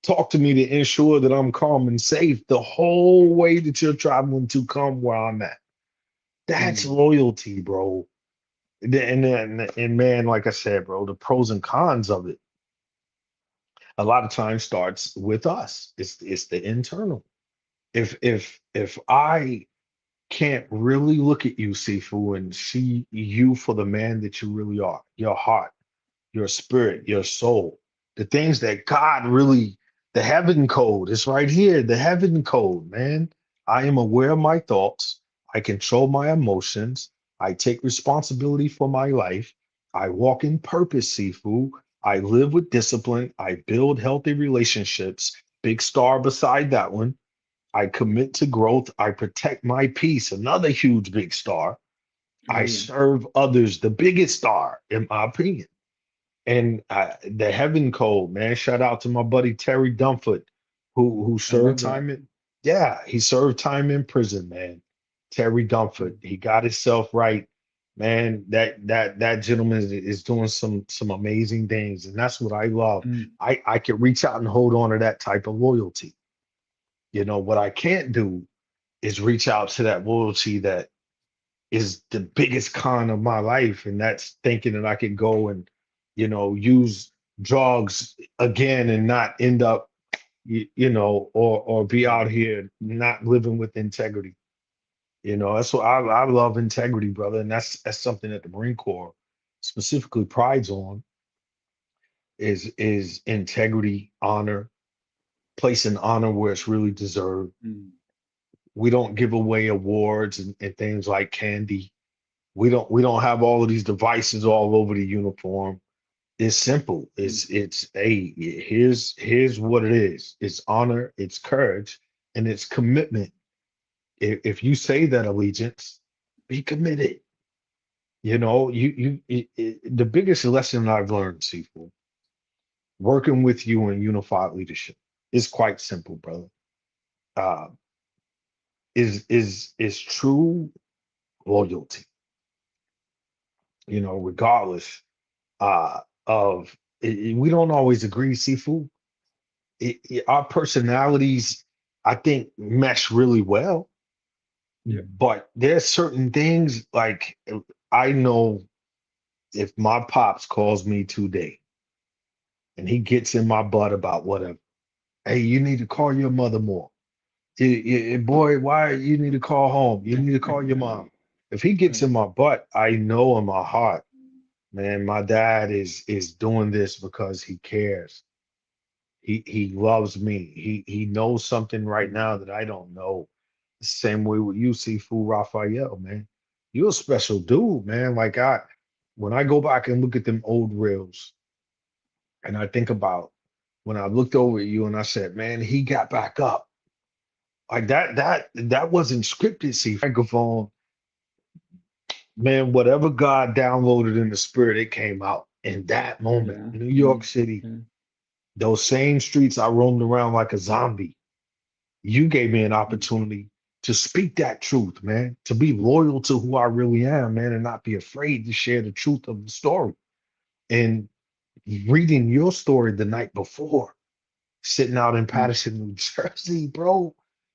talk to me to ensure that I'm calm and safe the whole way that you're traveling to come where I'm at. That's Mm. loyalty, bro. And man, like I said, bro, the pros and cons of it a lot of times starts with us. It's the internal. If I can't really look at you, Sifu, and see you for the man that you really are, your heart, your spirit, your soul, the things that God really, the heaven code is right here, the heaven code, man. I am aware of my thoughts. I control my emotions. I take responsibility for my life. I walk in purpose, Sifu. I live with discipline. I build healthy relationships. Big star beside that one. I commit to growth. I protect my peace. Another huge big star. Oh I yeah. serve others. The biggest star, in my opinion. And the heaven code, man. Shout out to my buddy Terry Dunford, who I served love that. time in, yeah, he served time in prison, man. Terry Dunford, Mm. he got himself right, man. That gentleman is doing some amazing things, and that's what I love. Mm. I can reach out and hold on to that type of loyalty. What I can't do is reach out to that loyalty that is the biggest con of my life, and that's thinking that I could go and use drugs again and not end up or be Right. out here not living with integrity. That's what I love integrity, brother, and that's something that the Marine Corps specifically prides on is integrity, honor, placing honor where it's really deserved. Mm. We don't give away awards and things like candy. We don't have all of these devices all over the uniform. It's simple. Mm. It's hey, here's what it is. It's honor, it's courage, and it's commitment. If you say that allegiance, be committed. You know, the biggest lesson I've learned, Sifu, working with you in unified leadership is quite simple, brother. Uh, is true loyalty. You know, regardless of we don't always agree, Sifu. Our personalities, I think, mesh really well. Yeah. But there's certain things like I know if my pops calls me today and he gets in my butt about whatever, hey, you need to call your mother more. Boy, why you need to call home? You need to call your mom. If he gets Right. in my butt, I know in my heart, man, my dad is doing this because he cares. He loves me. He knows something right Mm. now that I don't know. Same way with you, Sifu Rafael, man. You're a special dude, man. Like when I go back and look at them old reels, and I think about when I looked over at you and I said, man, he got back up. Like that wasn't scripted, see, microphone, man, whatever God downloaded in the spirit, it came out in that moment. Yeah. New Yeah. York City, Yeah. those same streets I roamed around like a zombie. You gave me an Mm. opportunity to speak that truth, man, to be loyal to who I really am, man, and not be afraid to share the truth of the story. And reading your story the night before, sitting out in Mm. Patterson, New Jersey, bro,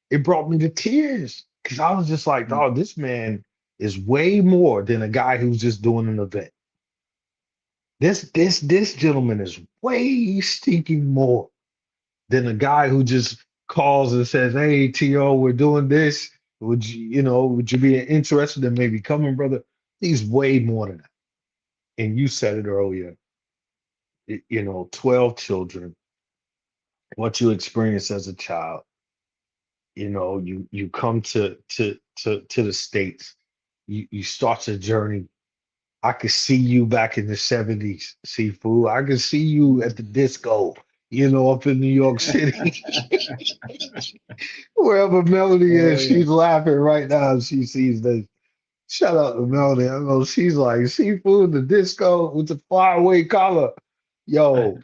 it brought me to tears because I was just like, Mm. oh, this man is way more than a guy who's just doing an event. This gentleman is way stinking more than a guy who just calls and says, "Hey, T.O, we're doing this. Would you be interested in maybe coming, brother?" He's way more than that. And you said it earlier, 12 children, what you experienced as a child, you come to the States, you start your journey. I could see you back in the 70s, Seafood. I could see you at the disco, up in New York City. Wherever Melody Oh is, yeah. she's laughing right now. She sees this. Shout out to Melody. I know she's like Seafood, the disco with the flyaway collar. Yo,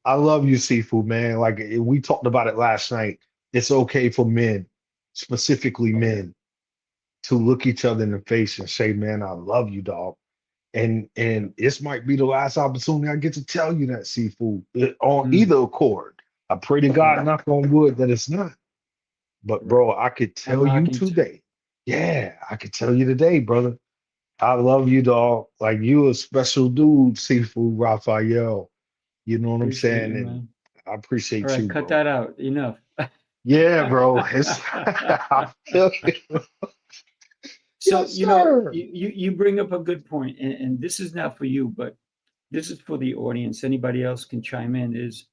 I love you, Seafood, man. Like we talked about it last night. It's okay for men, specifically Oh yeah. men, to look each other in the face and say, "Man, I love you, dog." Yeah. And this might be the last opportunity I get to tell you that, Seafood, on Mm. either accord. I pray to Yeah. God, knock on wood, that it's not. But Right. bro, I could I'm tell you knocking too. today. Yeah, I could tell you today, brother. I love you, dog. Like you a special dude, Sifu Rafael. You know what I'm Appreciate saying? you, And man. I All appreciate right, you, cut bro. that out. Enough. Yeah, bro. It's I feel you. So, Yes, sir. you bring up a good point, and this is not for you, but this is for the audience. Anybody else can chime in. Is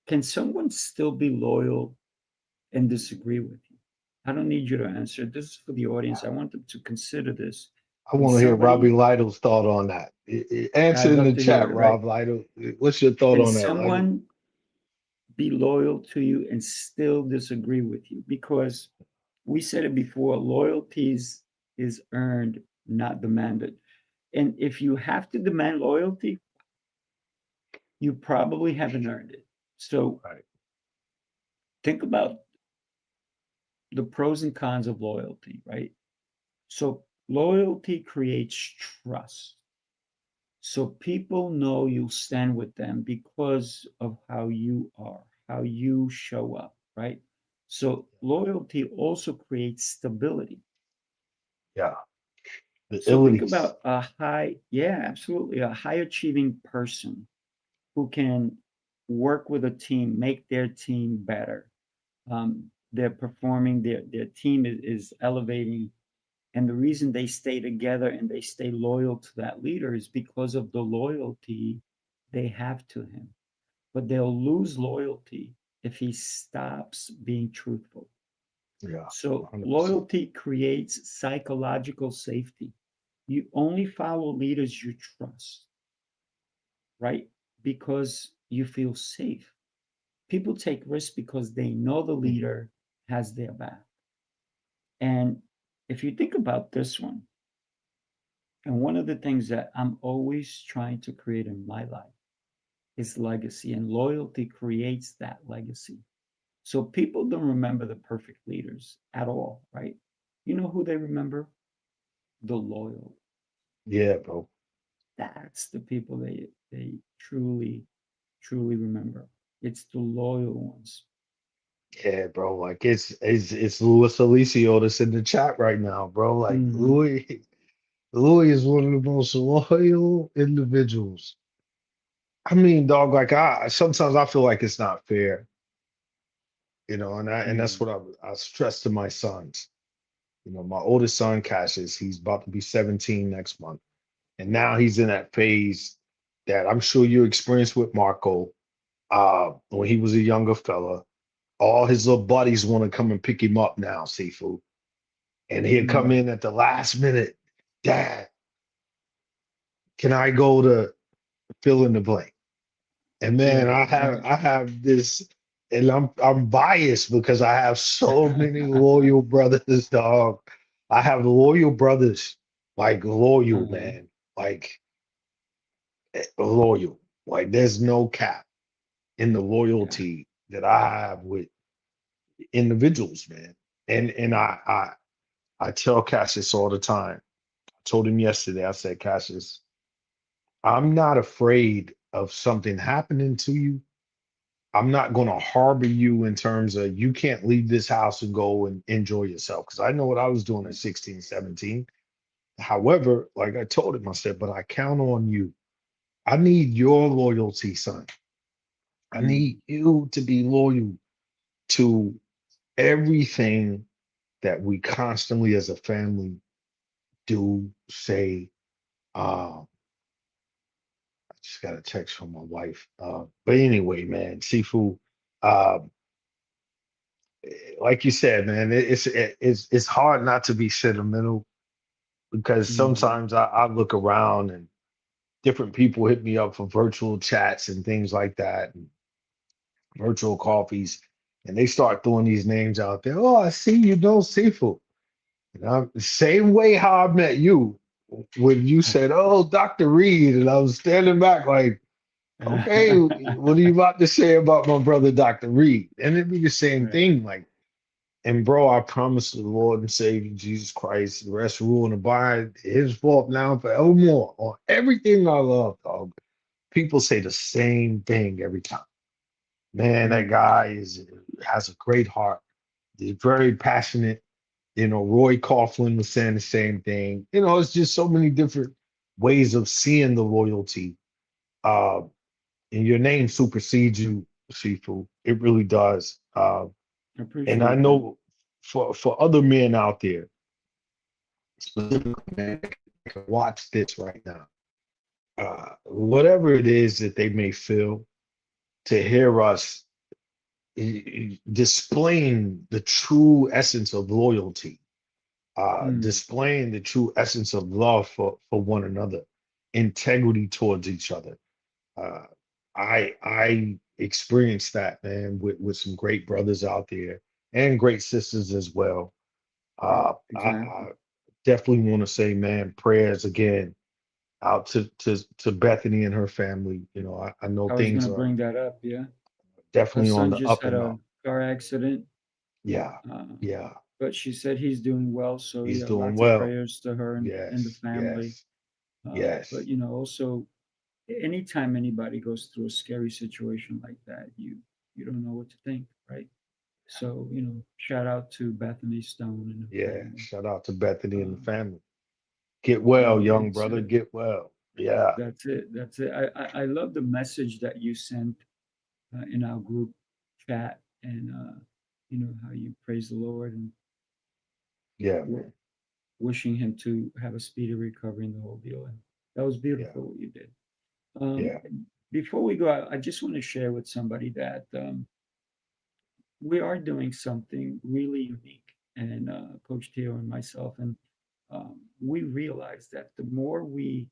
can someone still be loyal and disagree with you? I don't need you to answer. This is for the audience. I want them to consider this. I Can want to hear Robbie somebody, Lytle's thought on that. Answer I'd in love the to hear chat, it, right? Rob Lytle. What's your thought Can on that, Lytle? someone be loyal to you and still disagree with you? Because we said it before, is earned, not demanded. And if you have to demand loyalty, you probably haven't earned it. So Right. think about the pros and cons of loyalty, right? So loyalty creates trust. So people know you'll stand with them because of how you are, how you show up, right? So loyalty also creates stability. Yeah. The So think elites. about yeah, absolutely, a high achieving person who can work with a team, make their team better. They're performing, their team is elevating. And the reason they stay together and they stay loyal to that leader is because of the loyalty they have to him. But they'll lose loyalty if he stops being truthful. Yeah. So 100%. loyalty creates psychological safety. You only follow leaders you trust, right? Because you feel safe. People take risks because they know the Mhm. leader has their back. And if you think about this one, and one of the things that I'm always trying to create in my life is legacy, and loyalty creates that legacy. So people don't remember the perfect leaders at all, right? You know who they remember? The loyal. Yeah, bro. That's the people they truly remember. It's the loyal ones. Yeah, bro. Like it's Luis Alicio that's in the chat right now, bro. Like Hmm. Louis is one of the most loyal individuals. I mean, dog, like I sometimes I feel like it's not fair, and that's Mm, what I stress to my sons. My oldest son, Cassius, he's about to be 17 next month. And now he's in that phase that I'm sure you experienced with Marco, when he was a younger fella. All his little buddies want to come and pick him up now, Sifu. And he'll come mm, in at the last minute. Dad, can I go to fill in the blank? And man, right, I have right. I have this, and I'm biased because I have so many loyal brothers, dog. I have loyal brothers, like loyal, Uh, man, like loyal. Like there's no cap in the yeah. loyalty that I have with individuals, man. And I tell Cassius all the time. I told him yesterday. I said, Cassius, I'm not afraid of something happening to you. I'm not going to harbor you in terms of you can't leave this house and go and enjoy yourself. Because I know what I was doing at 16, 17. However, like I told him, I said, but I count on you. I need your loyalty, son. I Mm, need you to be loyal to everything that we constantly as a family do, say. I just got a text from my wife. But anyway, man, Sifu, uh, like you said, man, it's hard not to be sentimental because mm, sometimes I look around and different people hit me up for virtual chats and things like that, and virtual coffees, and they start throwing these names out there. Oh, I see you know Sifu. Same way how I met you when you said, "Oh, Dr. Reed," and I was standing back like, "Okay, what are you about to say about my brother, Dr. Reed?" And it'd be the same right. thing, like, and bro, I promise the Lord and Savior Jesus Christ, the rest rule and abide, His fault now and forevermore on everything I love, dog. People say the same thing every time. Man, that Mm, guy has a great heart. He's very passionate. Roy Coughlin was saying the same thing. It's just so many different ways of seeing the loyalty. Uh, and your name supersedes you, Sifu. It really does. I And I appreciate that. know for other men out there, specifically, man, that can watch this right now. Whatever it is that they may feel, to hear us displaying the true essence of loyalty, Mm, displaying the true essence of love for one another, integrity towards each other. Uh, I experienced that, man, with some great brothers out there and great sisters as well. right. I Exactly. definitely want to say, man, prayers again out to Bethany and her family. I know I was things gonna are bring that up. Yeah. Her definitely on son the just up had and a up. car accident, Yeah, uh, yeah, but she said he's doing well. So he's yeah, doing lots of well. prayers to her and the Yes, family. yes, But yes. also anytime anybody goes through a scary situation like that, you don't know what to think, right? So shout out to Bethany Stone and her Yeah, family. shout out to Bethany and the Uh, family. Get well, young it's brother. Get well. Yeah, That's it. That's it. I love the message that you sent in our group chat, and how you praise the Lord and yeah, w- man. wishing him to have a speedy recovery in the whole deal. And that was Yeah, beautiful what you did. Um, yeah, Before we go, I just want to share with somebody that we are doing something really unique, and Coach Teo and myself. And we realized that the more we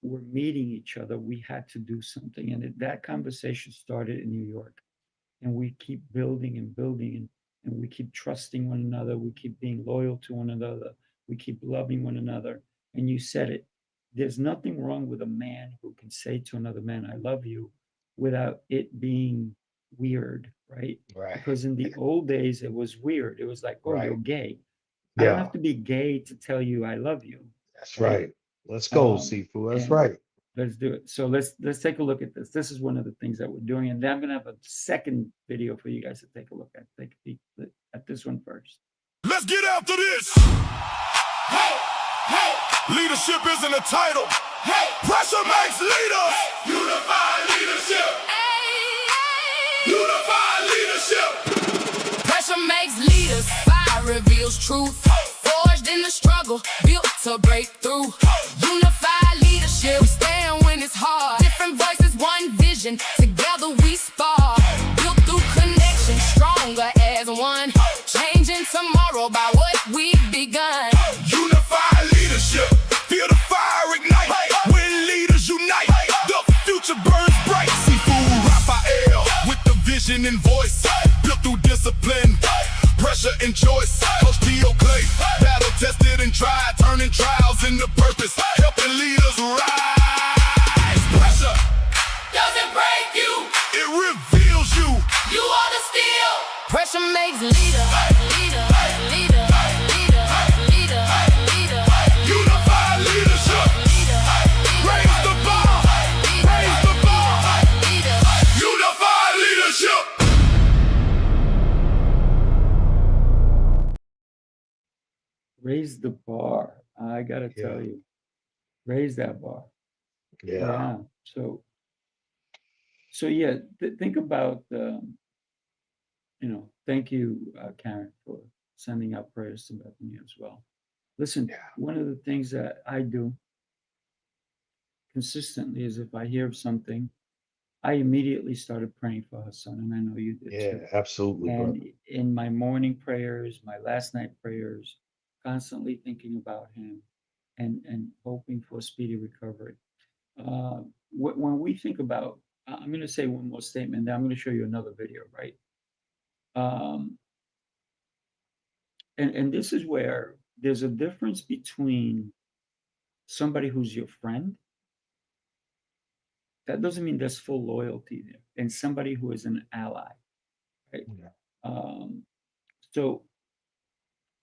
were meeting each other, we had to do something. And that conversation started in New York. And we keep building and building, and we keep trusting one another. We keep being loyal to one another. We keep loving one another. And you said it. There's nothing wrong with a man who can say to another man, I love you, without it being weird, right? Right. Because in the old days, it was weird. It was like, oh, you're Right. gay. I don't Yeah, have to be gay to tell you I love you. that's Right. right. Let's go, Um, Sifu. That's and right. let's do it. So let's take a look at this. This is one of the things that we're doing, and then I'm gonna have a second video for you guys to take a look at. Take a peek at this one first. Let's get after this. Hey, hey. Leadership isn't a title. Hey, pressure makes leaders. Unified leadership. Hey, unified leadership. Pressure makes leaders. Fire reveals truth. Forged in the struggle, built to break through. Unified leadership. We stand when it's hard. Different voices, one vision. Together we spar. Built through connection, stronger as one. Changing tomorrow by what we've begun. Unified leadership. Feel the fire ignite. When leaders unite, the future burns bright. Sifu Rafael with the vision and voice. Built through discipline, pressure and choice. Coach T.O. battle tested and tried, turning trials into purpose, helping leaders rise. Pressure Doesn't break you, it reveals you. you are the steel. Pressure makes leader, leader, leader, leader, leader, leader. Unified leadership. Raise the bar. Raise the bar. Unified leadership. Raise the bar. I gotta tell Yeah. you, raise that bar. Yeah. So yeah, think about thank you, Karen, for sending out prayers to Bethany as well. Listen, Yeah. one of the things that I do consistently is if I hear of something, I immediately started praying for her son, and I know you did too. Yeah, absolutely, brother. And in my morning prayers, my last night prayers, constantly thinking about him and hoping for speedy recovery. When we think about, I'm going to say one more statement, then I'm going to show you another video, right? And this is where there's a difference between somebody who's your friend. That doesn't mean there's full loyalty there, and somebody who is an ally, right? Yeah. So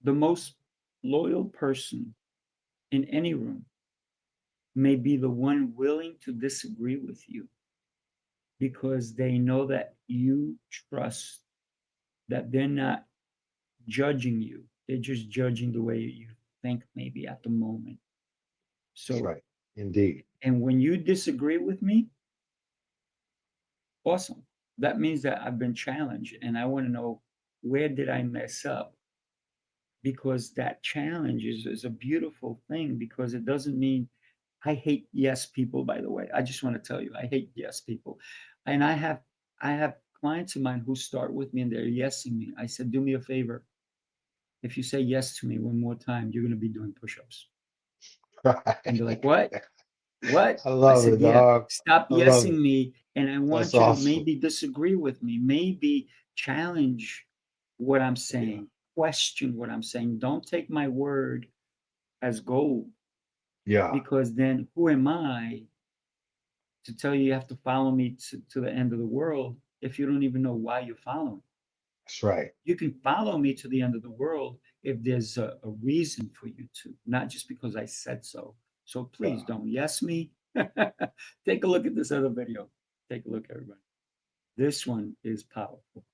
the most loyal person in any room may be the one willing to disagree with you because they know that you trust that they're not judging you. They're just judging the way you think maybe at the moment. So, That's right. Indeed. and when you disagree with me, awesome. That means that I've been challenged and I want to know, where did I mess up? Because that challenge is a beautiful thing, because it doesn't mean I hate yes people, by the way. I just want to tell you, I hate yes people. And I have clients of mine who start with me and they're yesing me. I said, do me a favor. If you say yes to me one more time, you're going to be doing push-ups. And they're like, what? What? I love said, it, yeah, dog. stop I love yesing it. me. And I want That's you awesome. to maybe disagree with me, maybe challenge what I'm saying, question what I'm saying. Don't take my word as gold, Yeah. because then who am I to tell you have to follow me to the end of the world if you don't even know why you're following? That's right. You can follow me to the end of the world if there's a reason for you to, not just because I said so. So please Yeah. don't yes me. Take a look at this other video. Take a look, everybody. This one is powerful.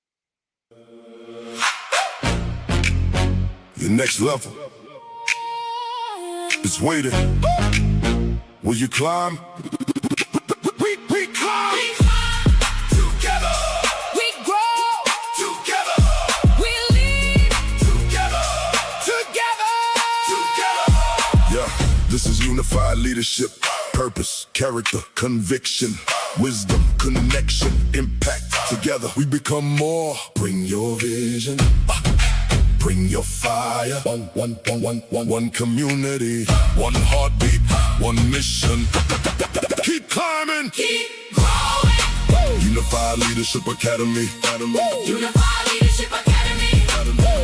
The next level is waiting. Will you climb? We climb. Together. We grow, Together. we lead, Together. together. Yeah, this is unified leadership. Purpose, character, conviction, wisdom, connection, impact. Together we become more. Bring your vision. Bring your fire. One community, one heartbeat, one mission. Keep climbing. Keep growing. Unified Leadership Academy. Unified Leadership Academy.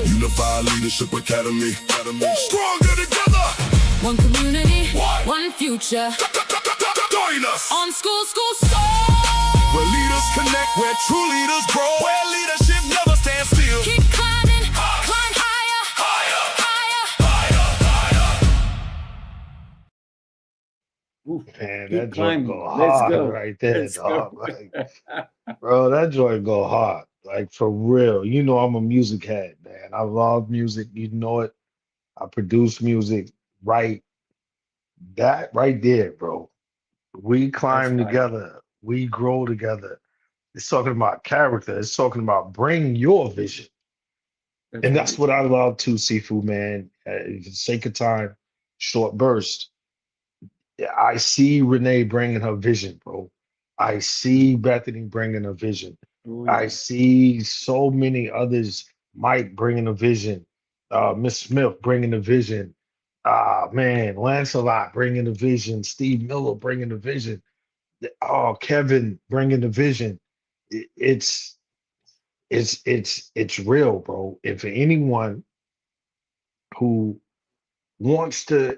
Unified Leadership Academy. Stronger together. One community, one future. Join us. On School Soul. Where leaders connect, where true leaders grow, where leadership never stands still. Keep climbing, climb higher, higher. Oof, Man, keep that joint climbing. go Let's hard go. right there, Let's dog. go. Like, bro, that joint go hard. Like for real. You know I'm a music head, man. I love music. You know it. I produce music. Right. That right there, bro. We That's climb fire. together. We grow together. It's talking about character. It's talking about bring your vision. That's And that's right. what I love too, Sifu, man. For the sake of time, short burst. Yeah, I see Renee bringing her vision, bro. I see Bethany bringing a vision. Oh, I yeah. see so many others, Mike bringing a vision, Miss Smith bringing a vision, man, Lancelot bringing a vision, Steve Miller bringing a vision, oh, Kevin bringing the vision. It's it's real, bro. And for anyone who wants to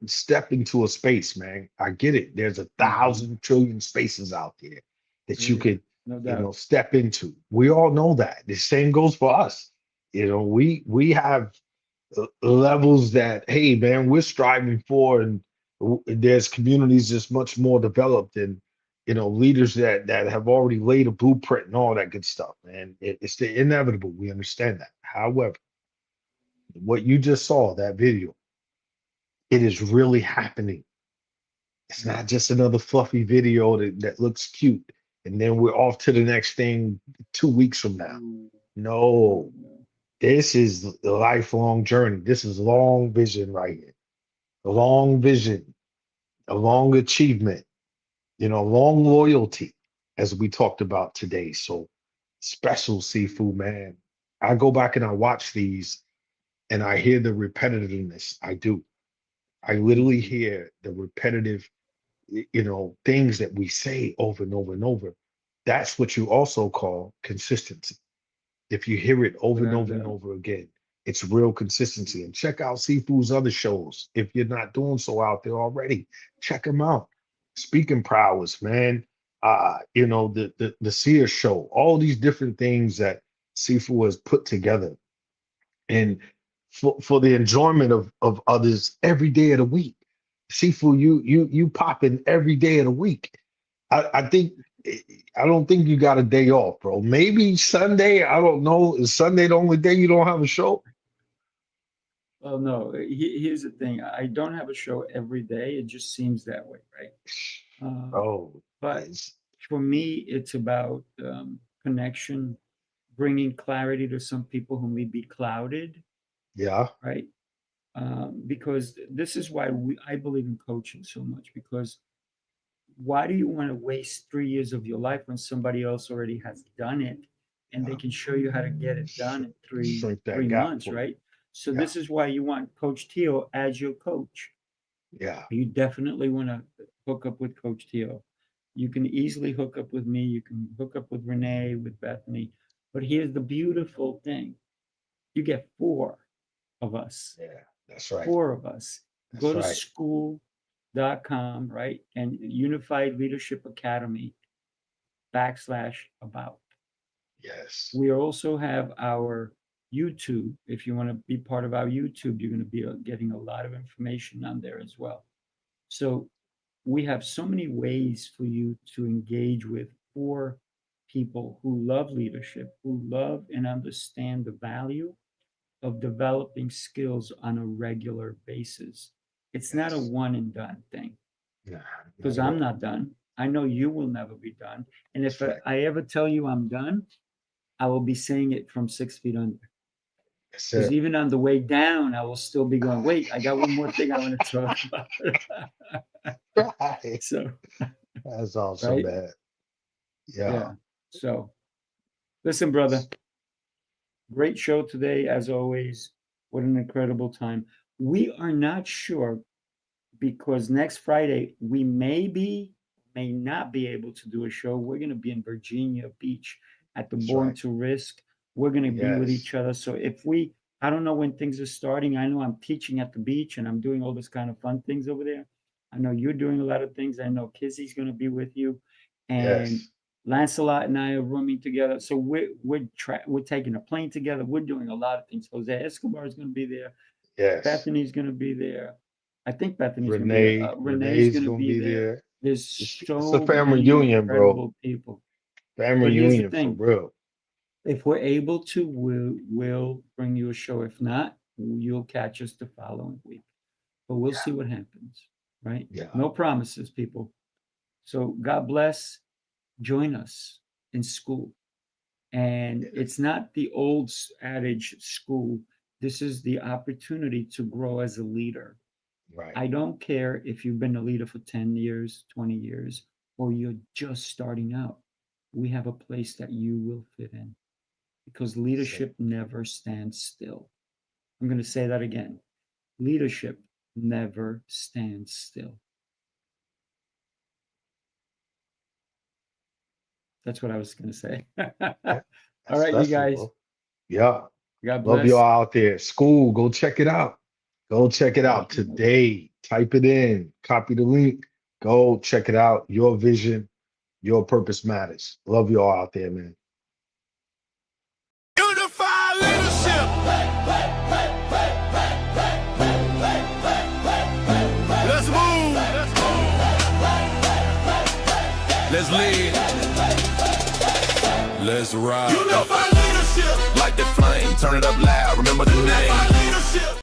step into a space, man. I get it. There's a thousand trillion spaces out there that Oh, you yeah. could, No doubt. step into. We all know that. The same goes for us. We have levels that, hey, man, we're striving for, and there's communities that's much more developed, and leaders that have already laid a blueprint and all that good stuff, man. It's the inevitable. We understand that. However, what you just saw, that video, it is really happening. It's not just another fluffy video that looks cute, and then we're off to the next thing 2 weeks from now. Ooh, No, no. this is a lifelong journey. This is long vision right here. A long vision, a long achievement, long loyalty, as we talked about today. So special, Seafood, man. I go back and I watch these and I hear the repetitiveness. I do. I literally hear the repetitive things that we say over and over and over. That's what you also call consistency. If you hear it over and Without a over and doubt. over again, it's real consistency. And check out Sifu's other shows. If you're not doing so out there already, check them out. Speaking prowess, man. The Seer show, all these different things that Sifu has put together. And for the enjoyment of others every day of the week. Sifu, you popping every day of the week. I think I don't think you got a day off, bro. Maybe Sunday. I don't know. Is Sunday the only day you don't have a show? Well, no. Here's the thing. I don't have a show every day. It just seems that way, right? Oh, But for me, it's about connection, bringing clarity to some people who may be clouded, yeah, right? Because this is why I believe in coaching so much. Because why do you want to waste 3 years of your life when somebody else already has done it, and they yeah. can show you how to get it done in Shrink that three gap months, for you. right? So Yeah, this is why you want Coach T.O as your coach. yeah, You definitely want to hook up with Coach T.O. You can easily hook up with me. You can hook up with Renee, with Bethany. But here's the beautiful thing: you get four of us. yeah. That's right. Four of us. That's Go to right. school.com, right? And Unified Leadership Academy /about. Yes. We also have our YouTube. If you want to be part of our YouTube, you're going to be getting a lot of information on there as well. So we have so many ways for you to engage with four people who love leadership, who love and understand the value of developing skills on a regular basis. It's not a Yes. one and done thing, Nah, because not at I'm all. not done. I know you will never be done. And if That's right. I ever tell you I'm done, I will be saying it from 6 feet under. That's Because it. even on the way down, I will still be going, wait, I got one more thing I want to talk about. Right. So, That's awesome, right? man. Yeah. Yeah. So, listen, brother, Great show today, as always. What an incredible time. We are not sure because next Friday we may not be able to do a show. We're going to be in Virginia Beach at the That's Born right. to Risk. We're going to be with Yes. each other. So I don't know when things are starting. I know I'm teaching at the beach and I'm doing all this kind of fun things over there. I know you're doing a lot of things. I know Kizzy's going to be with you, and Yes. Lancelot and I are rooming together. So we're taking a plane together. We're doing a lot of things. Jose Escobar is going to be there. Yes. Bethany's going to be there. I think Bethany's going to be there. Renee's Renee's going to gonna be be there. there. There's It's a so family many reunion, bro. incredible people. Family But here's the reunion for thing. real. If we're able to, we'll bring you a show. If not, you'll catch us the following week. But we'll see what happens, right? Yeah. No promises, people. So God bless. Join us in school. And it's not the old adage school. This is the opportunity to grow as a leader. Right. I don't care if you've been a leader for 10 years, 20 years, or you're just starting out. We have a place that you will fit in because leadership never stands still. I'm going to say that again. Leadership never stands still. That's what I was going to say. All right, you guys. Bro. Yeah. God Love bless. y'all out there. School, go check it out. Go check it out Definitely. today. Type it in, copy the link. Go check it out. Your vision, your purpose matters. Love y'all out there, man. Unify leadership. Let's move. Let's lead. Let's ride. Unify leadership. Like the flame, turn it up loud. Remember the name. Unify leadership.